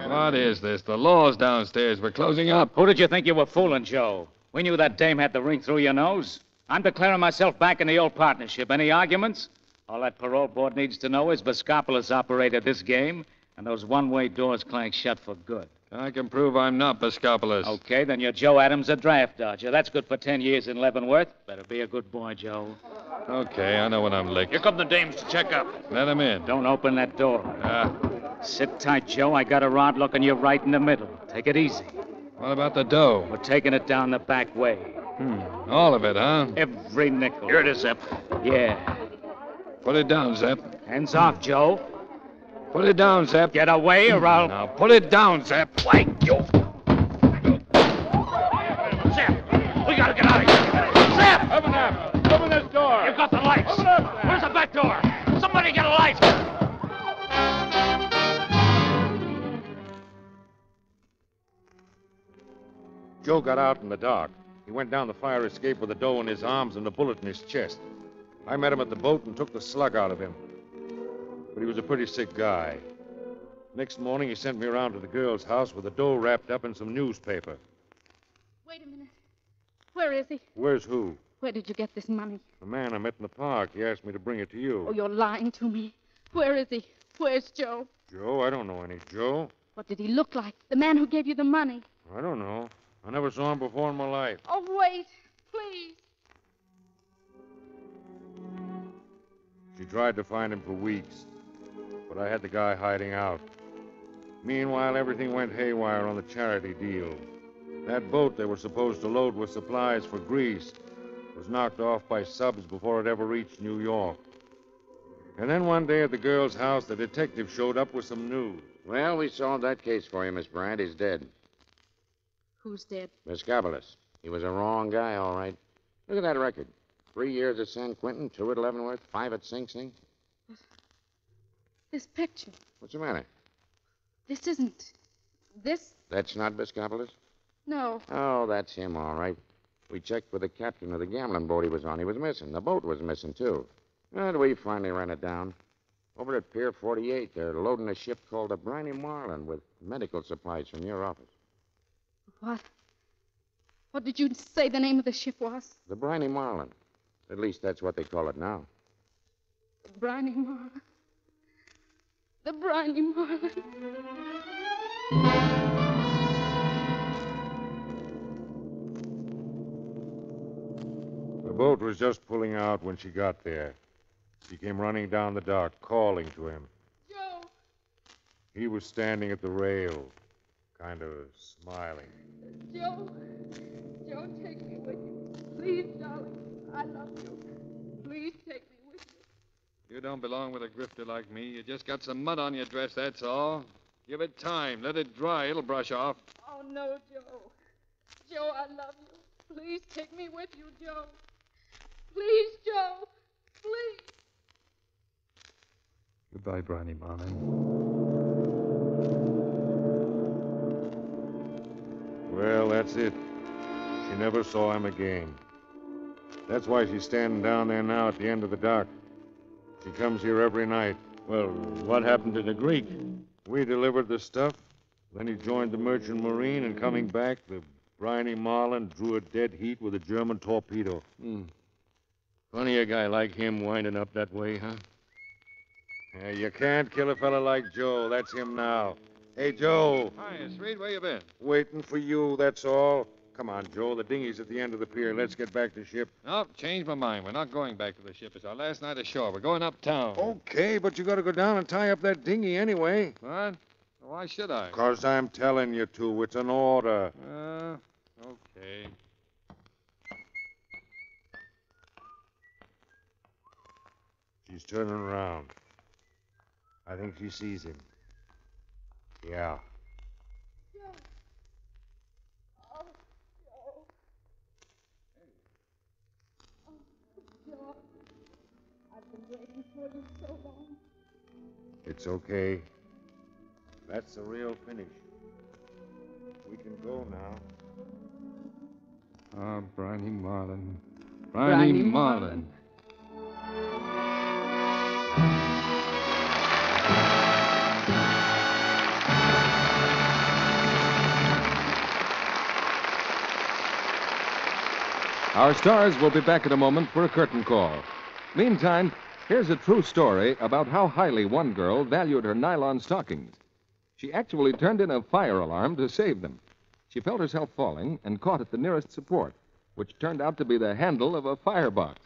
What is this? The law's downstairs. We're closing up. Who did you think you were fooling, Joe? We knew that dame had the ring through your nose. I'm declaring myself back in the old partnership. Any arguments? All that parole board needs to know is Buscopoulos operated this game, and those one-way doors clanked shut for good. I can prove I'm not Biscopoulos. Okay, then you're Joe Adams, a draft dodger. That's good for 10 years in Leavenworth. Better be a good boy, Joe. Okay, I know when I'm licked. Here come the dames to check up. Let him in. Don't open that door. Sit tight, Joe. I got a rod looking you right in the middle. Take it easy. What about the dough? We're taking it down the back way. All of it, huh? Every nickel. Here it is, Zep. Yeah. Put it down, Zep. Hands off, Joe. Put it down, Zep. Get away or I'll... Now, put it down, Zep. Wait, you. Zep, we gotta get out of here. Zep! Open up. Open this door. You've got the lights. Open up. Where's the back door? Somebody get a light. Joe got out in the dark. He went down the fire escape with the dough in his arms and a bullet in his chest. I met him at the boat and took the slug out of him. But he was a pretty sick guy. Next morning, he sent me around to the girl's house with the dough wrapped up in some newspaper. Wait a minute. Where is he? Where's who? Where did you get this money? The man I met in the park. He asked me to bring it to you. Oh, you're lying to me. Where is he? Where's Joe? Joe? I don't know any Joe. What did he look like? The man who gave you the money. I don't know. I never saw him before in my life. Oh, wait. Please. She tried to find him for weeks, but I had the guy hiding out. Meanwhile, everything went haywire on the charity deal. That boat they were supposed to load with supplies for Greece was knocked off by subs before it ever reached New York. And then one day at the girl's house, the detective showed up with some news. Well, we solved that case for you, Miss Bryant. He's dead. Who's dead? Biscopoulos. He was a wrong guy, all right. Look at that record. 3 years at San Quentin, 2 at Leavenworth, 5 at Sing Sing. This picture. What's the matter? This isn't. This? That's not Biscopoulos? No. Oh, that's him, all right. We checked with the captain of the gambling boat he was on. He was missing. The boat was missing, too. And we finally ran it down. Over at Pier 48, they're loading a ship called the Briny Marlin with medical supplies from your office. What? What did you say the name of the ship was? The Briny Marlin. At least that's what they call it now. The Briny Marlin. The Briny Marlin. The boat was just pulling out when she got there. She came running down the dock, calling to him. Joe! He was standing at the rail, kind of smiling. Joe! Joe, take me with you. Please, darling. I love you. Please take me with you. You don't belong with a grifter like me. You just got some mud on your dress, that's all. Give it time. Let it dry. It'll brush off. Oh, no, Joe. Joe, I love you. Please take me with you, Joe. Please, Joe. Please. Goodbye, Briny Marlin. Well, that's it. She never saw him again. That's why she's standing down there now at the end of the dock. She comes here every night. Well, what happened to the Greek? We delivered the stuff. Then he joined the Merchant Marine, and coming back, the Briny Marlin drew a dead heat with a German torpedo. Funny a guy like him winding up that way, huh? Yeah, you can't kill a fella like Joe. That's him now. Hey, Joe. Hi, Reed. Where you been? Waiting for you, that's all. Come on, Joe. The dinghy's at the end of the pier. Let's get back to ship. Nope, changed my mind. We're not going back to the ship. It's our last night ashore. We're going uptown. Okay, but you got to go down and tie up that dinghy anyway. What? Why should I? 'Cause I'm telling you to. It's an order. Okay. She's turning around. I think she sees him. Yeah. Joe. Oh, Joe. Oh, Joe. I've been waiting for you so long. It's okay. That's the real finish. We can go now. Ah, Briny Marlin. Briny Marlin. Our stars will be back in a moment for a curtain call. Meantime, here's a true story about how highly one girl valued her nylon stockings. She actually turned in a fire alarm to save them. She felt herself falling and caught at the nearest support, which turned out to be the handle of a firebox.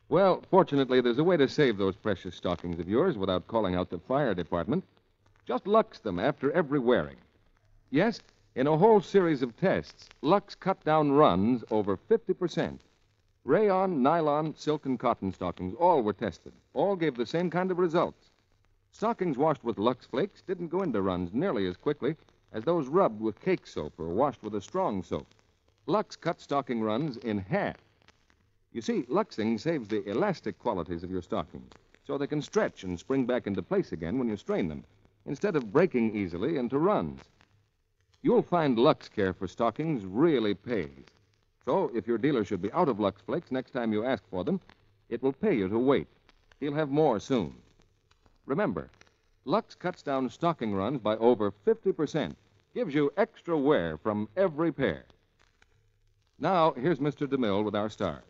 Well, fortunately, there's a way to save those precious stockings of yours without calling out the fire department. Just Lux them after every wearing. Yes, in a whole series of tests, Lux cut down runs over 50%. Rayon, nylon, silk, and cotton stockings all were tested. All gave the same kind of results. Stockings washed with Lux Flakes didn't go into runs nearly as quickly as those rubbed with cake soap or washed with a strong soap. Lux cut stocking runs in half. You see, Luxing saves the elastic qualities of your stockings, so they can stretch and spring back into place again when you strain them, instead of breaking easily into runs. You'll find Lux care for stockings really pays. So if your dealer should be out of Lux Flakes next time you ask for them, it will pay you to wait. He'll have more soon. Remember, Lux cuts down stocking runs by over 50%. Gives you extra wear from every pair. Now, here's Mr. DeMille with our stars.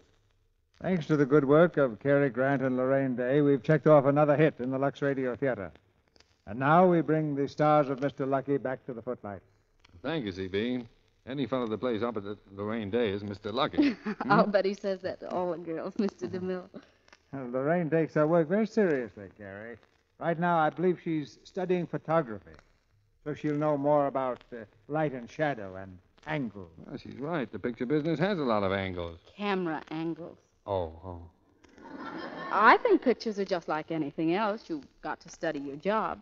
Thanks to the good work of Cary Grant and Lorraine Day, we've checked off another hit in the Lux Radio Theater. And now we bring the stars of Mr. Lucky back to the footlights. Thank you, C.B. Any fellow that plays opposite Lorraine Day is Mr. Lucky. I'll bet he says that to all the girls, Mr. DeMille. Lorraine takes her work very seriously, Cary. Right now, I believe she's studying photography, so she'll know more about light and shadow and angles. Well, she's right. The picture business has a lot of angles. Camera angles. Oh. I think pictures are just like anything else. You've got to study your job.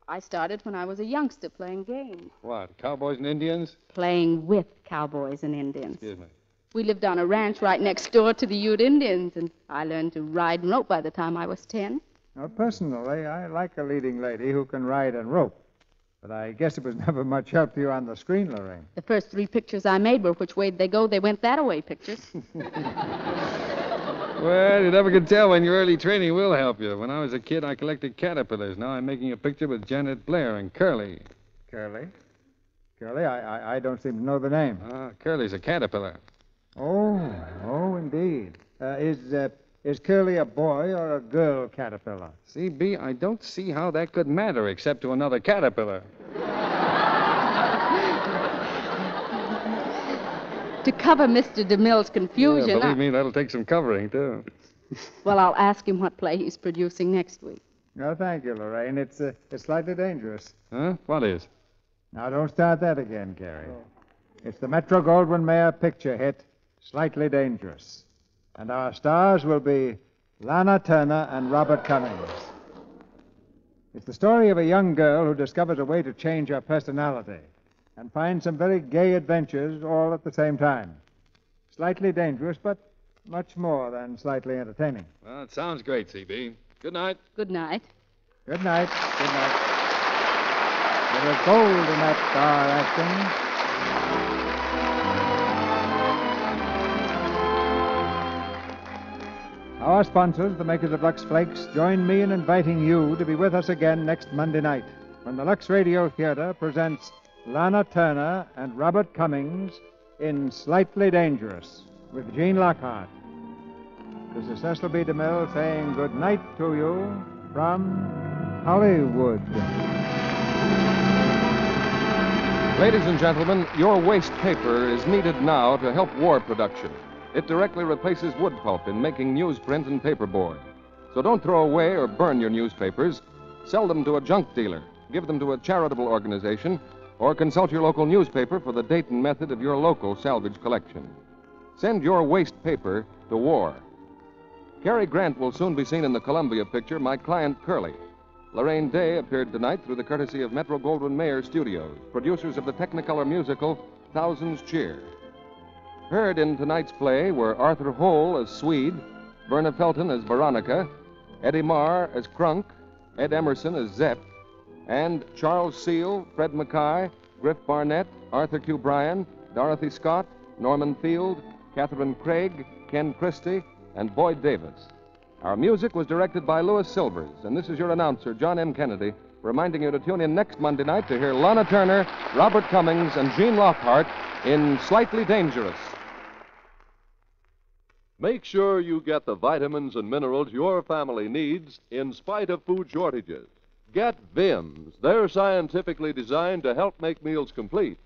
I started when I was a youngster playing games. What, cowboys and Indians? Playing with cowboys and Indians. Excuse me. We lived on a ranch right next door to the Ute Indians, and I learned to ride and rope by the time I was 10. Now, personally, I like a leading lady who can ride and rope. But I guess it was never much help to you on the screen, Lorraine. The first 3 pictures I made were which way they go, they went that-a-way pictures. Well, you never can tell when your early training will help you. When I was a kid, I collected caterpillars. Now I'm making a picture with Janet Blair and Curly. Curly? Curly? I don't seem to know the name. Curly's a caterpillar. Oh, indeed. Is Curly a boy or a girl caterpillar? C.B., I don't see how that could matter except to another caterpillar. To cover Mr. DeMille's confusion... Yeah, believe me, that'll take some covering, too. Well, I'll ask him what play he's producing next week. No, thank you, Lorraine. It's slightly dangerous. Huh? What is? Now, don't start that again, Cary. It's the Metro-Goldwyn-Mayer picture hit, Slightly Dangerous. And our stars will be Lana Turner and Robert Cummings. It's the story of a young girl who discovers a way to change her personality and finds some very gay adventures all at the same time. Slightly dangerous, but much more than slightly entertaining. Well, it sounds great, C.B. Good night. Good night. Good night. Good night. There was gold in that star acting. Our sponsors, the makers of Lux Flakes, join me in inviting you to be with us again next Monday night when the Lux Radio Theater presents Lana Turner and Robert Cummings in Slightly Dangerous with Gene Lockhart. This is Cecil B. DeMille saying good night to you from Hollywood. Ladies and gentlemen, your waste paper is needed now to help war production. It directly replaces wood pulp in making newsprint and paperboard. So don't throw away or burn your newspapers. Sell them to a junk dealer, give them to a charitable organization, or consult your local newspaper for the date and method of your local salvage collection. Send your waste paper to war. Cary Grant will soon be seen in the Columbia picture, My Client Curly. Lorraine Day appeared tonight through the courtesy of Metro-Goldwyn-Mayer Studios, producers of the Technicolor musical Thousands Cheer. Heard in tonight's play were Arthur Hole as Swede, Verna Felton as Veronica, Eddie Marr as Crunk, Ed Emerson as Zepp, and Charles Seal, Fred Mackay, Griff Barnett, Arthur Q. Bryan, Dorothy Scott, Norman Field, Catherine Craig, Ken Christie, and Boyd Davis. Our music was directed by Louis Silvers, and this is your announcer, John M. Kennedy, reminding you to tune in next Monday night to hear Lana Turner, Robert Cummings, and Gene Lockhart in Slightly Dangerous. Make sure you get the vitamins and minerals your family needs in spite of food shortages. Get Vims. They're scientifically designed to help make meals complete.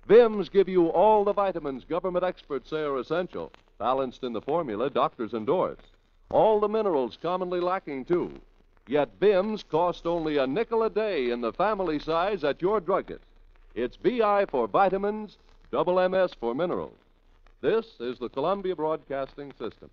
Vims give you all the vitamins government experts say are essential, balanced in the formula doctors endorse. All the minerals commonly lacking, too. Yet Vims cost only a nickel a day in the family size at your druggist. It's BI for vitamins, double MS for minerals. This is the Columbia Broadcasting System.